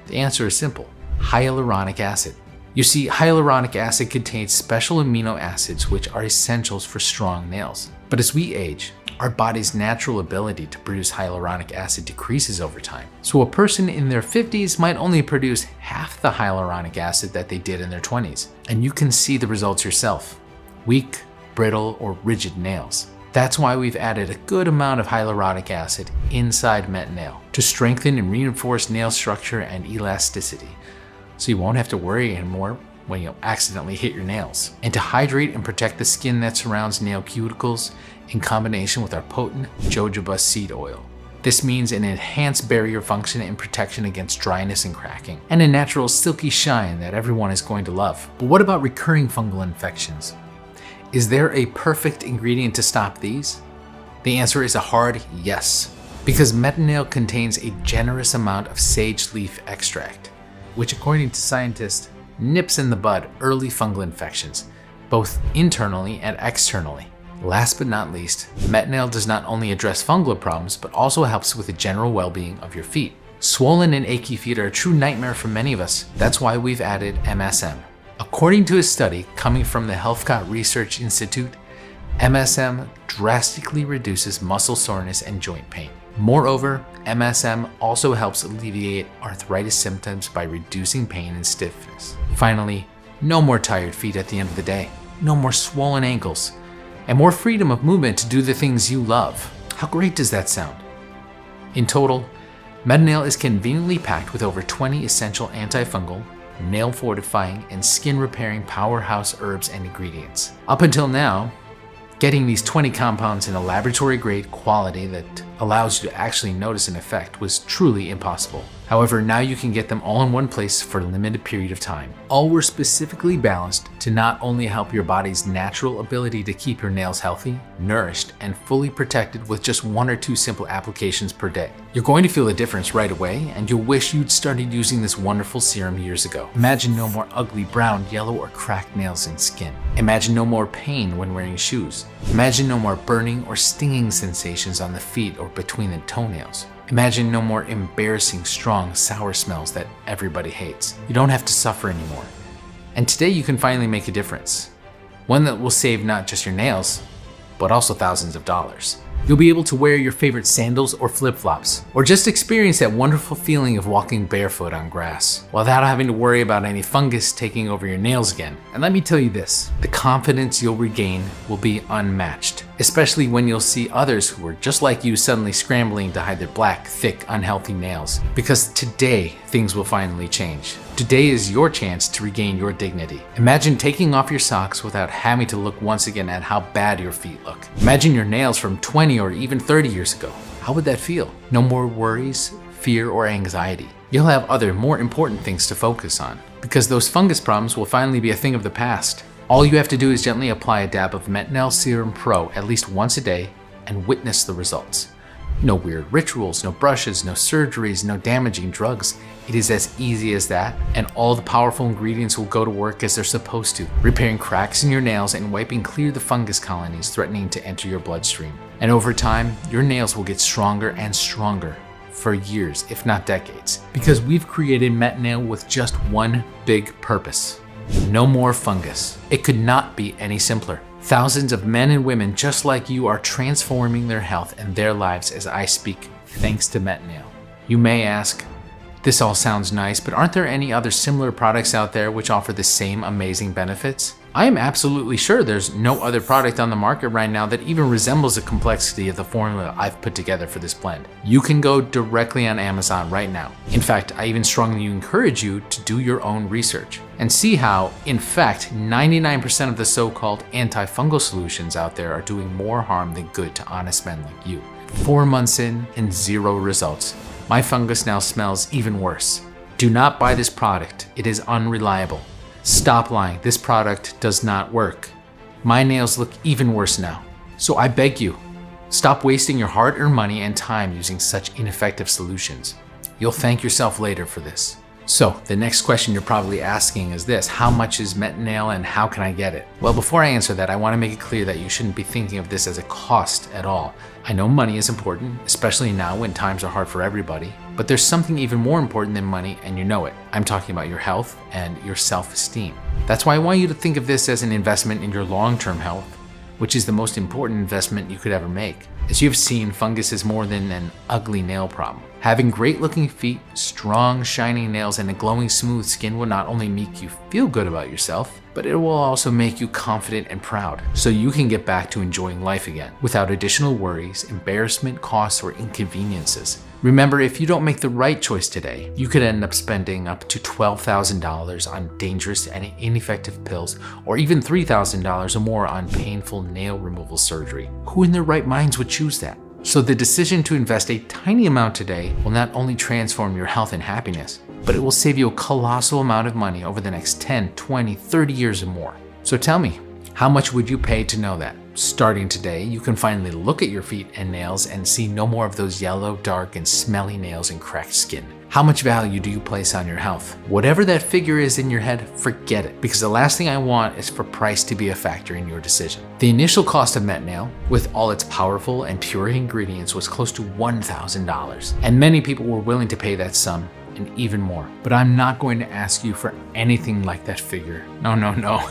The answer is simple: hyaluronic acid. You see, hyaluronic acid contains special amino acids which are essentials for strong nails. But as we age, our body's natural ability to produce hyaluronic acid decreases over time. So a person in their 50s might only produce half the hyaluronic acid that they did in their 20s. And you can see the results yourself: weak, brittle, or rigid nails. That's why we've added a good amount of hyaluronic acid inside Metanail to strengthen and reinforce nail structure and elasticity, so you won't have to worry anymore when you accidentally hit your nails. And to hydrate and protect the skin that surrounds nail cuticles in combination with our potent jojoba seed oil. This means an enhanced barrier function and protection against dryness and cracking, and a natural silky shine that everyone is going to love. But what about recurring fungal infections? Is there a perfect ingredient to stop these? The answer is a hard yes, because Metanail contains a generous amount of sage leaf extract, which according to scientists nips in the bud early fungal infections, both internally and externally. Last but not least, Metanail does not only address fungal problems, but also helps with the general well-being of your feet. Swollen and achy feet are a true nightmare for many of us. That's why we've added MSM. According to a study coming from the Healthcott Research Institute, MSM drastically reduces muscle soreness and joint pain. Moreover, MSM also helps alleviate arthritis symptoms by reducing pain and stiffness. Finally, no more tired feet at the end of the day, no more swollen ankles, and more freedom of movement to do the things you love. How great does that sound? In total, Metanail is conveniently packed with over 20 essential antifungal, nail fortifying, and skin repairing powerhouse herbs and ingredients. Up until now, getting these 20 compounds in a laboratory grade quality that allows you to actually notice an effect was truly impossible. However, now you can get them all in one place for a limited period of time. All were specifically balanced to not only help your body's natural ability to keep your nails healthy, nourished, and fully protected with just 1 or 2 simple applications per day. You're going to feel a difference right away, and you'll wish you'd started using this wonderful serum years ago. Imagine no more ugly brown, yellow, or cracked nails and skin. Imagine no more pain when wearing shoes. Imagine no more burning or stinging sensations on the feet or between the toenails. Imagine no more embarrassing, strong, sour smells that everybody hates. You don't have to suffer anymore. And today you can finally make a difference. One that will save not just your nails, but also thousands of dollars. You'll be able to wear your favorite sandals or flip-flops, or just experience that wonderful feeling of walking barefoot on grass, without having to worry about any fungus taking over your nails again. And let me tell you this, the confidence you'll regain will be unmatched, especially when you'll see others who are just like you suddenly scrambling to hide their black, thick, unhealthy nails. Because today, things will finally change. Today is your chance to regain your dignity. Imagine taking off your socks without having to look once again at how bad your feet look. Imagine your nails from 20 or even 30 years ago. How would that feel? No more worries, fear, or anxiety. You'll have other, more important things to focus on, because those fungus problems will finally be a thing of the past. All you have to do is gently apply a dab of Metanail Serum Pro at least once a day and witness the results. No weird rituals, no brushes, no surgeries, no damaging drugs. It is as easy as that, and all the powerful ingredients will go to work as they're supposed to, repairing cracks in your nails and wiping clear the fungus colonies threatening to enter your bloodstream. And over time, your nails will get stronger and stronger for years, if not decades, because we've created Metanail with just one big purpose: no more fungus. It could not be any simpler. Thousands of men and women just like you are transforming their health and their lives as I speak, thanks to Metanail. You may ask, this all sounds nice, but aren't there any other similar products out there which offer the same amazing benefits? I am absolutely sure there's no other product on the market right now that even resembles the complexity of the formula I've put together for this blend. You can go directly on Amazon right now. In fact, I even strongly encourage you to do your own research and see how, in fact, 99% of the so-called antifungal solutions out there are doing more harm than good to honest men like you. 4 months in and 0 results. My fungus now smells even worse. Do not buy this product. It is unreliable. Stop lying. This product does not work. My nails look even worse now. So I beg you, stop wasting your hard-earned money and time using such ineffective solutions. You'll thank yourself later for this. So the next question you're probably asking is this: how much is Metanail and how can I get it? Well, before I answer that, I want to make it clear that you shouldn't be thinking of this as a cost at all. I know money is important, especially now when times are hard for everybody, but there's something even more important than money, and you know it. I'm talking about your health and your self-esteem. That's why I want you to think of this as an investment in your long-term health, which is the most important investment you could ever make. As you've seen, fungus is more than an ugly nail problem. Having great looking feet, strong shining nails, and a glowing smooth skin will not only make you feel good about yourself, but it will also make you confident and proud, so you can get back to enjoying life again without additional worries, embarrassment, costs, or inconveniences. Remember, if you don't make the right choice today, you could end up spending up to $12,000 on dangerous and ineffective pills, or even $3,000 or more on painful nail removal surgery. Who in their right minds would choose that? So the decision to invest a tiny amount today will not only transform your health and happiness, but it will save you a colossal amount of money over the next 10, 20, 30 years or more. So tell me, how much would you pay to know that? Starting today, you can finally look at your feet and nails and see no more of those yellow, dark, and smelly nails and cracked skin. How much value do you place on your health? Whatever that figure is in your head, forget it, because the last thing I want is for price to be a factor in your decision. The initial cost of Metanail, with all its powerful and pure ingredients, was close to $1,000, and many people were willing to pay that sum and even more. But I'm not going to ask you for anything like that figure. No.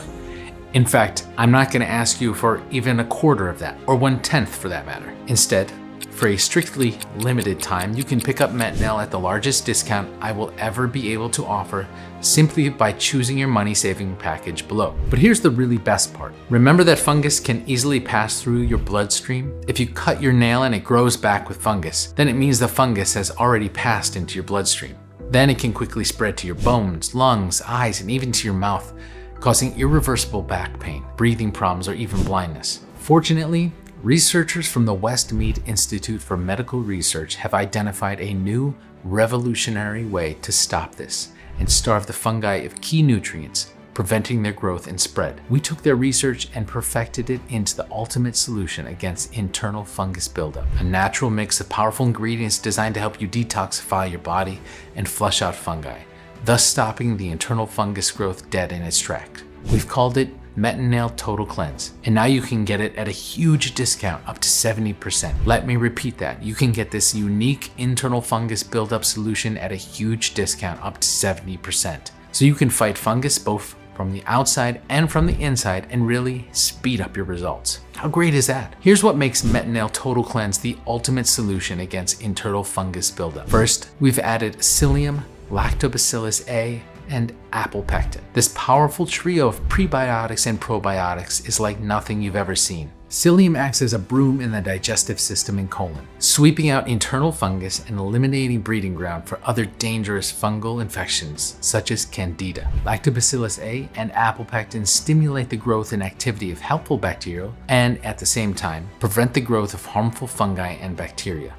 In fact, I'm not going to ask you for even a quarter of that, or 1/10 for that matter. Instead, for a strictly limited time, you can pick up Metanail at the largest discount I will ever be able to offer, simply by choosing your money-saving package below. But here's the really best part. Remember that fungus can easily pass through your bloodstream? If you cut your nail and it grows back with fungus, then it means the fungus has already passed into your bloodstream. Then it can quickly spread to your bones, lungs, eyes, and even to your mouth, causing irreversible back pain, breathing problems, or even blindness. Fortunately, researchers from the Westmead Institute for Medical Research have identified a new revolutionary way to stop this and starve the fungi of key nutrients, preventing their growth and spread. We took their research and perfected it into the ultimate solution against internal fungus buildup, a natural mix of powerful ingredients designed to help you detoxify your body and flush out fungi, thus stopping the internal fungus growth dead in its tracks. We've called it Metanail Total Cleanse, and now you can get it at a huge discount, up to 70%. Let me repeat that. You can get this unique internal fungus buildup solution at a huge discount, up to 70%. So you can fight fungus both from the outside and from the inside and really speed up your results. How great is that? Here's what makes Metanail Total Cleanse the ultimate solution against internal fungus buildup. First, we've added psyllium, lactobacillus A, and apple pectin. This powerful trio of prebiotics and probiotics is like nothing you've ever seen. Psyllium acts as a broom in the digestive system and colon, sweeping out internal fungus and eliminating breeding ground for other dangerous fungal infections such as Candida. Lactobacillus A and apple pectin stimulate the growth and activity of helpful bacteria and, at the same time, prevent the growth of harmful fungi and bacteria,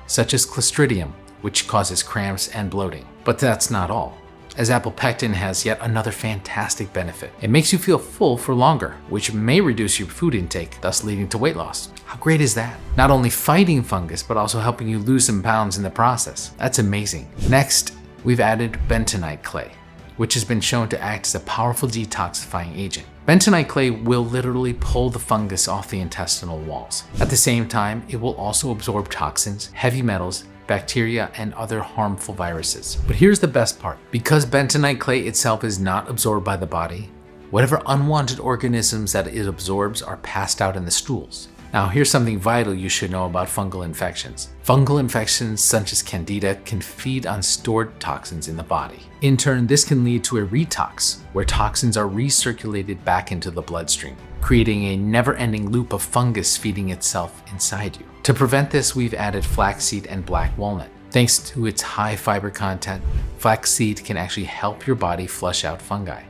such as Clostridium, which causes cramps and bloating. But that's not all, as apple pectin has yet another fantastic benefit. It makes you feel full for longer, which may reduce your food intake, thus leading to weight loss. How great is that? Not only fighting fungus, but also helping you lose some pounds in the process. That's amazing. Next, we've added bentonite clay, which has been shown to act as a powerful detoxifying agent. Bentonite clay will literally pull the fungus off the intestinal walls. At the same time, it will also absorb toxins, heavy metals, bacteria, and other harmful viruses. But here's the best part. Because bentonite clay itself is not absorbed by the body, whatever unwanted organisms that it absorbs are passed out in the stools. Now, here's something vital you should know about fungal infections. Fungal infections such as Candida can feed on stored toxins in the body. In turn, this can lead to a retox, where toxins are recirculated back into the bloodstream, creating a never-ending loop of fungus feeding itself inside you. To prevent this, we've added flaxseed and black walnut. Thanks to its high fiber content, flaxseed can actually help your body flush out fungi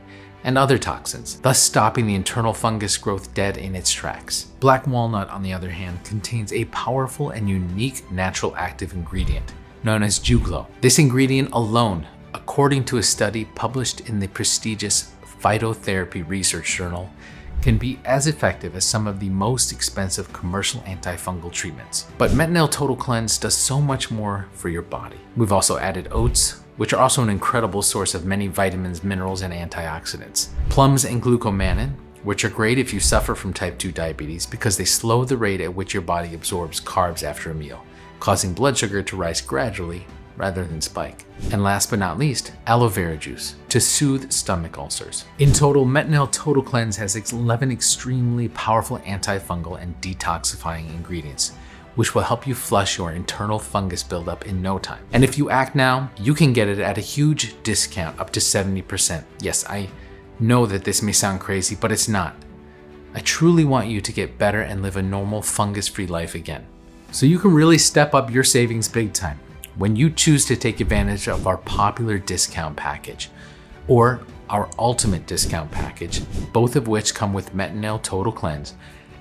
and other toxins, thus stopping the internal fungus growth dead in its tracks. Black walnut, on the other hand, contains a powerful and unique natural active ingredient known as juglo. This ingredient alone, according to a study published in the prestigious Phytotherapy Research Journal, can be as effective as some of the most expensive commercial antifungal treatments. But Metanail Total Cleanse does so much more for your body. We've also added oats, which are also an incredible source of many vitamins, minerals, and antioxidants. Plums and glucomannan, which are great if you suffer from type 2 diabetes because they slow the rate at which your body absorbs carbs after a meal, causing blood sugar to rise gradually rather than spike. And last but not least, aloe vera juice to soothe stomach ulcers. In total, Metanail Total Cleanse has 11 extremely powerful antifungal and detoxifying ingredients, which will help you flush your internal fungus buildup in no time. And if you act now, you can get it at a huge discount, up to 70%. Yes, I know that this may sound crazy, but it's not. I truly want you to get better and live a normal fungus-free life again. So you can really step up your savings big time when you choose to take advantage of our popular discount package or our ultimate discount package, both of which come with Metanail Total Cleanse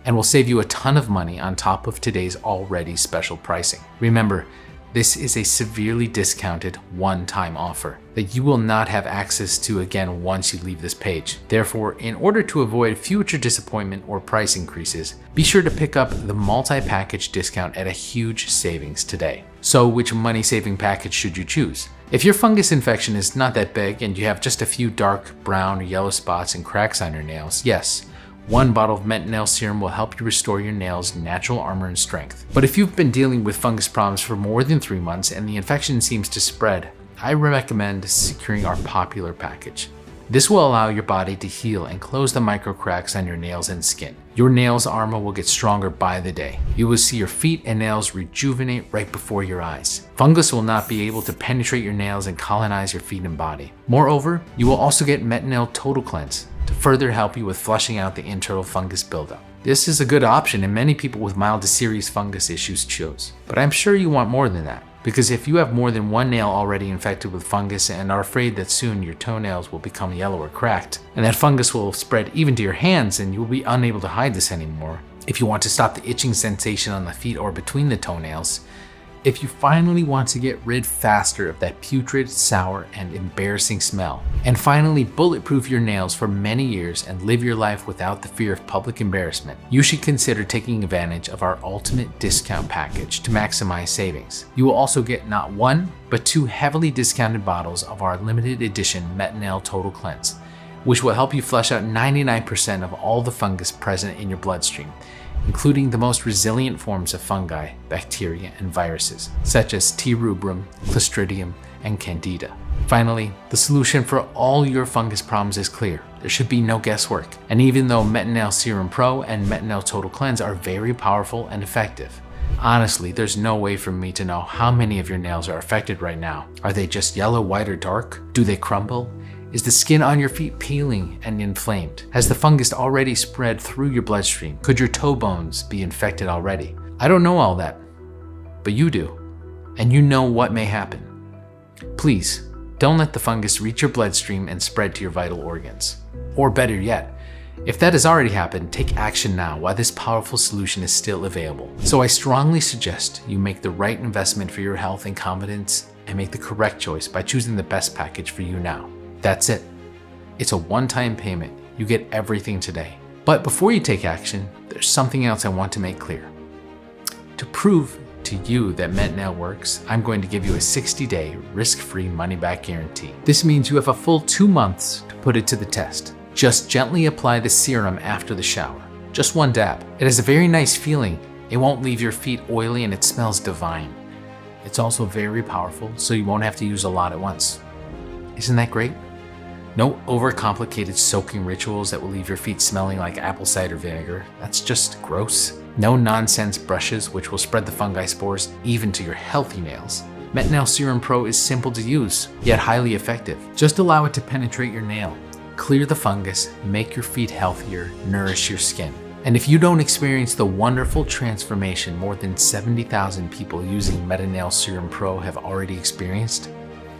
and will save you a ton of money on top of today's already special pricing. Remember, this is a severely discounted one-time offer that you will not have access to again once you leave this page. Therefore, in order to avoid future disappointment or price increases, be sure to pick up the multi-package discount at a huge savings today. So which money-saving package should you choose? If your fungus infection is not that big and you have just a few dark brown or yellow spots and cracks on your nails, yes, one bottle of Metanail Serum will help you restore your nails' natural armor and strength. But if you've been dealing with fungus problems for more than 3 months and the infection seems to spread, I recommend securing our popular package. This will allow your body to heal and close the micro cracks on your nails and skin. Your nails' armor will get stronger by the day. You will see your feet and nails rejuvenate right before your eyes. Fungus will not be able to penetrate your nails and colonize your feet and body. Moreover, you will also get Metanail Total Cleanse to further help you with flushing out the internal fungus buildup. This is a good option and many people with mild to serious fungus issues chose. But I'm sure you want more than that, because if you have more than one nail already infected with fungus and are afraid that soon your toenails will become yellow or cracked, and that fungus will spread even to your hands and you will be unable to hide this anymore, if you want to stop the itching sensation on the feet or between the toenails, if you finally want to get rid faster of that putrid, sour, and embarrassing smell, and finally bulletproof your nails for many years and live your life without the fear of public embarrassment, you should consider taking advantage of our ultimate discount package to maximize savings. You will also get not one, but 2 heavily discounted bottles of our limited edition Metanail Total Cleanse, which will help you flush out 99% of all the fungus present in your bloodstream, including the most resilient forms of fungi, bacteria, and viruses, such as T. rubrum, Clostridium, and Candida. Finally, the solution for all your fungus problems is clear. There should be no guesswork. And even though Metanail Serum Pro and Metanail Total Cleanse are very powerful and effective, honestly, there's no way for me to know how many of your nails are affected right now. Are they just yellow, white, or dark? Do they crumble? Is the skin on your feet peeling and inflamed? Has the fungus already spread through your bloodstream? Could your toe bones be infected already? I don't know all that, but you do, and you know what may happen. Please, don't let the fungus reach your bloodstream and spread to your vital organs. Or better yet, if that has already happened, take action now while this powerful solution is still available. So I strongly suggest you make the right investment for your health and confidence and make the correct choice by choosing the best package for you now. That's it. It's a one-time payment. You get everything today. But before you take action, there's something else I want to make clear. To prove to you that Metanail works, I'm going to give you a 60-day risk-free money-back guarantee. This means you have a full 2 months to put it to the test. Just gently apply the serum after the shower. Just 1 dab. It has a very nice feeling. It won't leave your feet oily and it smells divine. It's also very powerful, so you won't have to use a lot at once. Isn't that great? No overcomplicated soaking rituals that will leave your feet smelling like apple cider vinegar. That's just gross. No nonsense brushes which will spread the fungi spores even to your healthy nails. Metanail Serum Pro is simple to use, yet highly effective. Just allow it to penetrate your nail, clear the fungus, make your feet healthier, nourish your skin. And if you don't experience the wonderful transformation more than 70,000 people using Metanail Serum Pro have already experienced,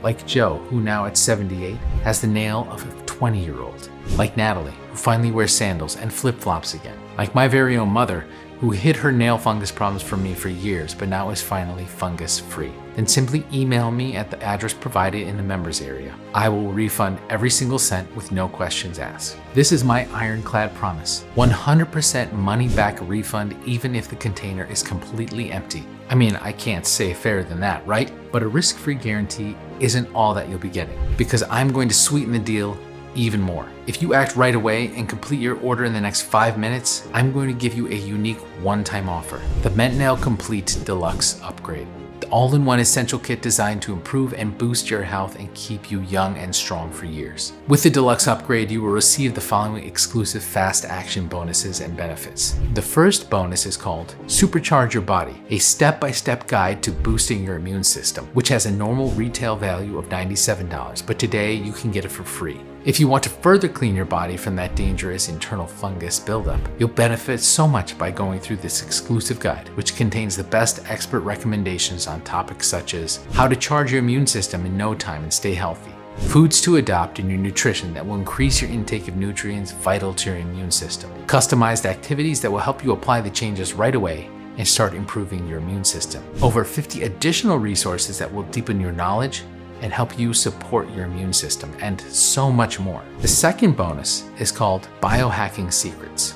like Joe, who now at 78 has the nail of a 20-year-old. Like Natalie, who finally wears sandals and flip-flops again. Like my very own mother, who who hid her nail fungus problems from me for years, but now is finally fungus free. Then simply email me at the address provided in the members area. I will refund every single cent with no questions asked. This is my ironclad promise. 100% money back refund even if the container is completely empty. I mean, I can't say fairer than that, right? But a risk-free guarantee isn't all that you'll be getting, because I'm going to sweeten the deal even more. If you act right away and complete your order in the next 5 minutes, I'm going to give you a unique one-time offer: the Metanail Complete Deluxe Upgrade. The all-in-one essential kit designed to improve and boost your health and keep you young and strong for years. With the deluxe upgrade, you will receive the following exclusive fast action bonuses and benefits. The first bonus is called Supercharge Your Body, a step-by-step guide to boosting your immune system, which has a normal retail value of $97, but today you can get it for free. If you want to further clean your body from that dangerous internal fungus buildup, you'll benefit so much by going through this exclusive guide, which contains the best expert recommendations on topics such as how to charge your immune system in no time and stay healthy, foods to adopt in your nutrition that will increase your intake of nutrients vital to your immune system, customized activities that will help you apply the changes right away and start improving your immune system, over 50 additional resources that will deepen your knowledge and help you support your immune system, and so much more. The second bonus is called Biohacking Secrets,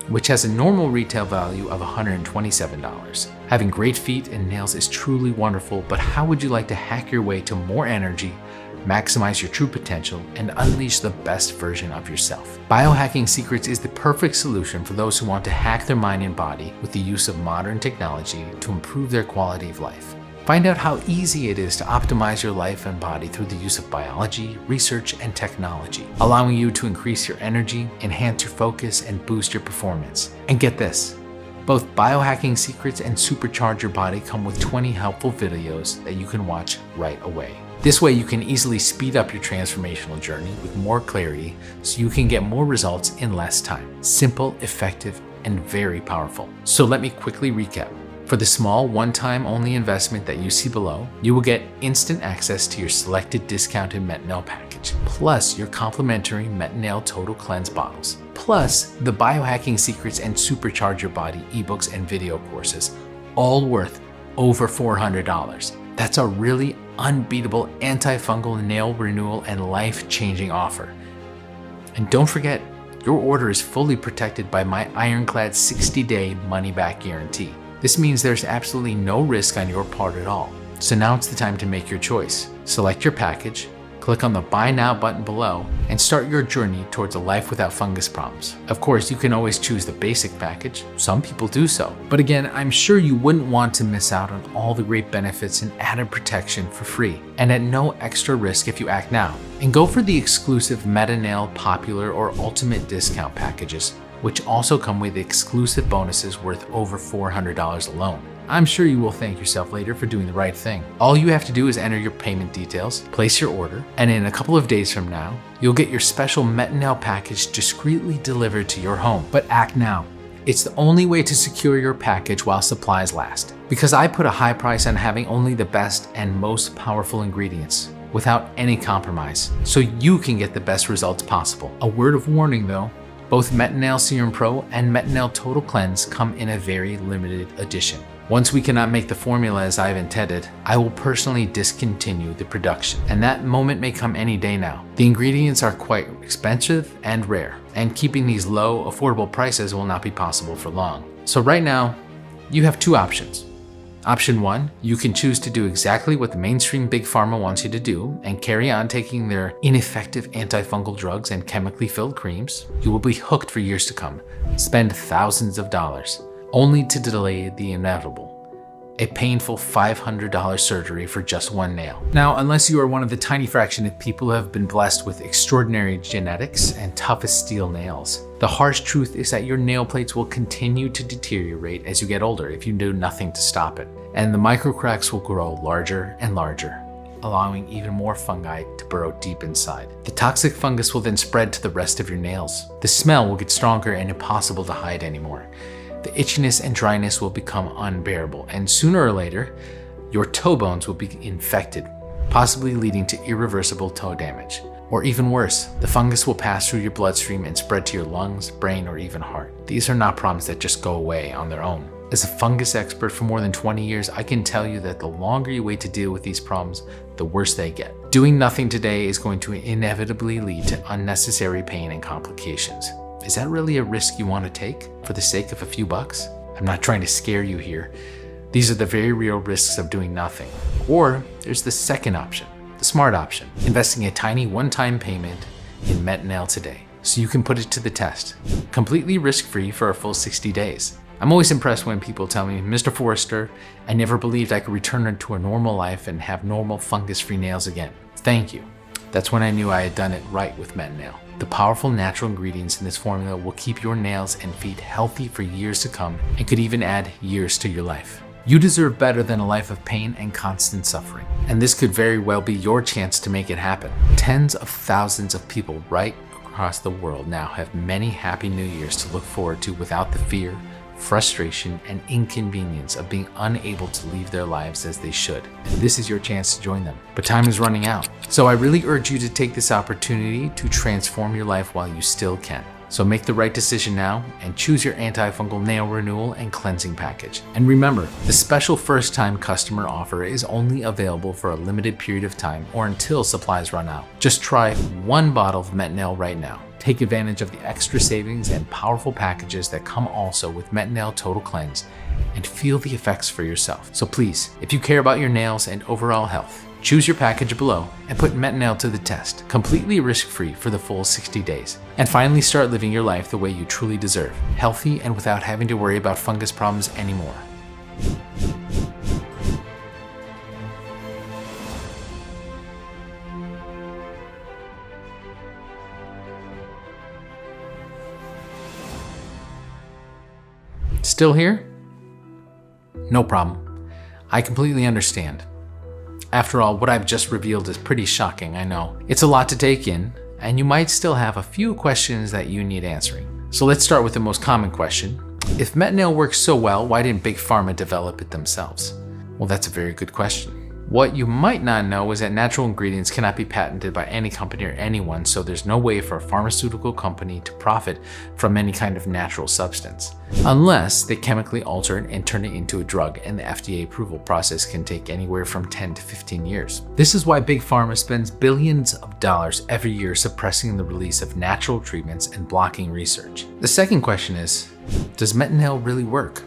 which has a normal retail value of $127. Having great feet and nails is truly wonderful, but how would you like to hack your way to more energy, maximize your true potential, and unleash the best version of yourself? Biohacking Secrets is the perfect solution for those who want to hack their mind and body with the use of modern technology to improve their quality of life. Find out how easy it is to optimize your life and body through the use of biology, research, and technology, allowing you to increase your energy, enhance your focus, and boost your performance. And get this, both Biohacking Secrets and Supercharge Your Body come with 20 helpful videos that you can watch right away. This way you can easily speed up your transformational journey with more clarity so you can get more results in less time. Simple, effective, and very powerful. So let me quickly recap. For the small one-time only investment that you see below, you will get instant access to your selected discounted Metanail package, plus your complimentary Metanail Total Cleanse bottles, plus the Biohacking Secrets and Supercharge Your Body ebooks and video courses, all worth over $400. That's a really unbeatable antifungal nail renewal and life-changing offer. And don't forget, your order is fully protected by my ironclad 60-day money-back guarantee. This means there's absolutely no risk on your part at all. So now it's the time to make your choice. Select your package, click on the Buy Now button below, and start your journey towards a life without fungus problems. Of course, you can always choose the basic package. Some people do so. But again, I'm sure you wouldn't want to miss out on all the great benefits and added protection for free, and at no extra risk if you act now. And go for the exclusive Metanail Popular or Ultimate Discount packages, which also come with exclusive bonuses worth over $400 alone. I'm sure you will thank yourself later for doing the right thing. All you have to do is enter your payment details, place your order, and in a couple of days from now, you'll get your special Metanail package discreetly delivered to your home. But act now. It's the only way to secure your package while supplies last. Because I put a high price on having only the best and most powerful ingredients, without any compromise, so you can get the best results possible. A word of warning though, both Metanail Serum Pro and Metanail Total Cleanse come in a very limited edition. Once we cannot make the formula as I've intended, I will personally discontinue the production, and that moment may come any day now. The ingredients are quite expensive and rare, and keeping these low, affordable prices will not be possible for long. So right now, you have two options. Option 1, you can choose to do exactly what the mainstream Big Pharma wants you to do and carry on taking their ineffective antifungal drugs and chemically filled creams. You will be hooked for years to come, spend thousands of dollars, only to delay the inevitable. A painful $500 surgery for just one nail. Now, unless you are one of the tiny fraction of people who have been blessed with extraordinary genetics and tough as steel nails, the harsh truth is that your nail plates will continue to deteriorate as you get older if you do nothing to stop it. And the microcracks will grow larger and larger, allowing even more fungi to burrow deep inside. The toxic fungus will then spread to the rest of your nails. The smell will get stronger and impossible to hide anymore. The itchiness and dryness will become unbearable, and sooner or later, your toe bones will be infected, possibly leading to irreversible toe damage. Or even worse, the fungus will pass through your bloodstream and spread to your lungs, brain, or even heart. These are not problems that just go away on their own. As a fungus expert for more than 20 years, I can tell you that the longer you wait to deal with these problems, the worse they get. Doing nothing today is going to inevitably lead to unnecessary pain and complications. Is that really a risk you want to take for the sake of a few bucks? I'm not trying to scare you here. These are the very real risks of doing nothing. Or there's the second option, the smart option, investing a tiny one-time payment in Metanail today so you can put it to the test, completely risk-free for a full 60 days. I'm always impressed when people tell me, Mr. Forrester, I never believed I could return to a normal life and have normal fungus-free nails again. Thank you. That's when I knew I had done it right with Metanail. The powerful natural ingredients in this formula will keep your nails and feet healthy for years to come and could even add years to your life. You deserve better than a life of pain and constant suffering, and this could very well be your chance to make it happen. Tens of thousands of people right across the world now have many happy New Years to look forward to without the fear, frustration, and inconvenience of being unable to live their lives as they should. And this is your chance to join them. But time is running out. So I really urge you to take this opportunity to transform your life while you still can. So make the right decision now and choose your antifungal nail renewal and cleansing package. And remember, the special first-time customer offer is only available for a limited period of time or until supplies run out. Just try one bottle of Metanail right now. Take advantage of the extra savings and powerful packages that come also with Metanail Total Cleanse and feel the effects for yourself. So please, if you care about your nails and overall health, choose your package below and put Metanail to the test, completely risk-free for the full 60 days. And finally start living your life the way you truly deserve, healthy and without having to worry about fungus problems anymore. Still here? No problem. I completely understand. After all, what I've just revealed is pretty shocking, I know. It's a lot to take in, and you might still have a few questions that you need answering. So let's start with the most common question. If Metanail works so well, why didn't Big Pharma develop it themselves? Well, that's a very good question. What you might not know is that natural ingredients cannot be patented by any company or anyone, so there's no way for a pharmaceutical company to profit from any kind of natural substance, unless they chemically alter it and turn it into a drug, and the FDA approval process can take anywhere from 10 to 15 years. This is why Big Pharma spends billions of dollars every year suppressing the release of natural treatments and blocking research. The second question is, does Metanail really work?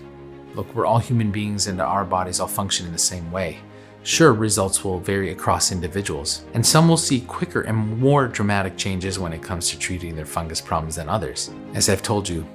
Look, we're all human beings and our bodies all function in the same way. Sure, results will vary across individuals, and some will see quicker and more dramatic changes when it comes to treating their fungus problems than others. As I've told you,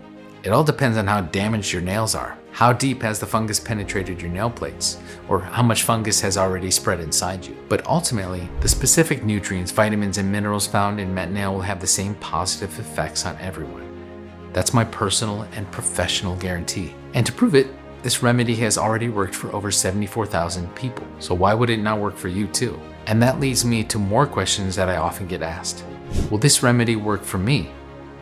it all depends on how damaged your nails are. How deep has the fungus penetrated your nail plates, or how much fungus has already spread inside you. But ultimately, the specific nutrients, vitamins, and minerals found in Metanail will have the same positive effects on everyone. That's my personal and professional guarantee. And to prove it, this remedy has already worked for over 74,000 people, so why would it not work for you too? And that leads me to more questions that I often get asked. Will this remedy work for me?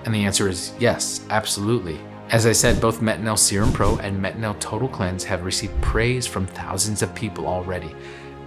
And the answer is yes, absolutely. As I said, both Metanail Serum Pro and Metanail Total Cleanse have received praise from thousands of people already.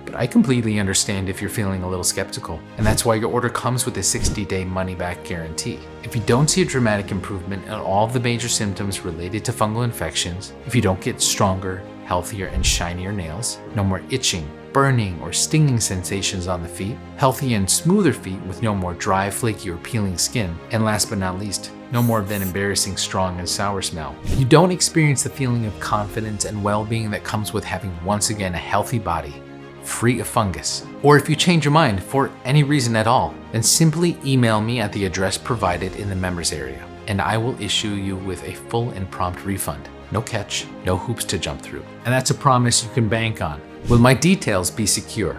But I completely understand if you're feeling a little skeptical, and that's why your order comes with a 60-day money-back guarantee. If you don't see a dramatic improvement in all of the major symptoms related to fungal infections, if you don't get stronger, healthier, and shinier nails, no more itching, burning, or stinging sensations on the feet, healthy and smoother feet with no more dry, flaky, or peeling skin, and last but not least, no more of that embarrassing strong and sour smell. If you don't experience the feeling of confidence and well-being that comes with having once again a healthy body, free of fungus, or if you change your mind for any reason at all, then simply email me at the address provided in the members area, and I will issue you with a full and prompt refund. No catch, no hoops to jump through. And that's a promise you can bank on. Will my details be secure?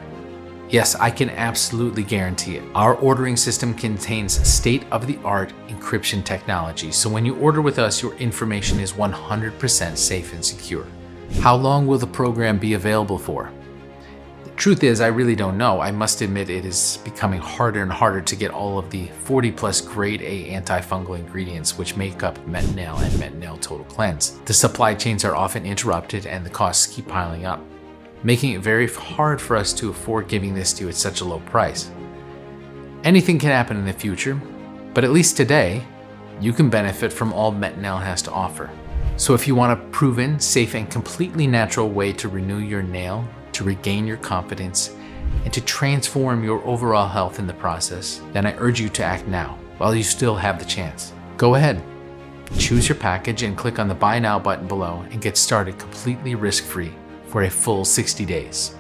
Yes, I can absolutely guarantee it. Our ordering system contains state-of-the-art encryption technology, so when you order with us, your information is 100% safe and secure. How long will the program be available for? Truth is, I really don't know. I must admit it is becoming harder and harder to get all of the 40+ grade A antifungal ingredients which make up Metanail and Metanail Total Cleanse. The supply chains are often interrupted and the costs keep piling up, making it very hard for us to afford giving this to you at such a low price. Anything can happen in the future, but at least today, you can benefit from all Metanail has to offer. So if you want a proven, safe, and completely natural way to renew your nail, to regain your confidence, and to transform your overall health in the process, then I urge you to act now, while you still have the chance. Go ahead, choose your package and click on the Buy Now button below and get started completely risk-free for a full 60 days.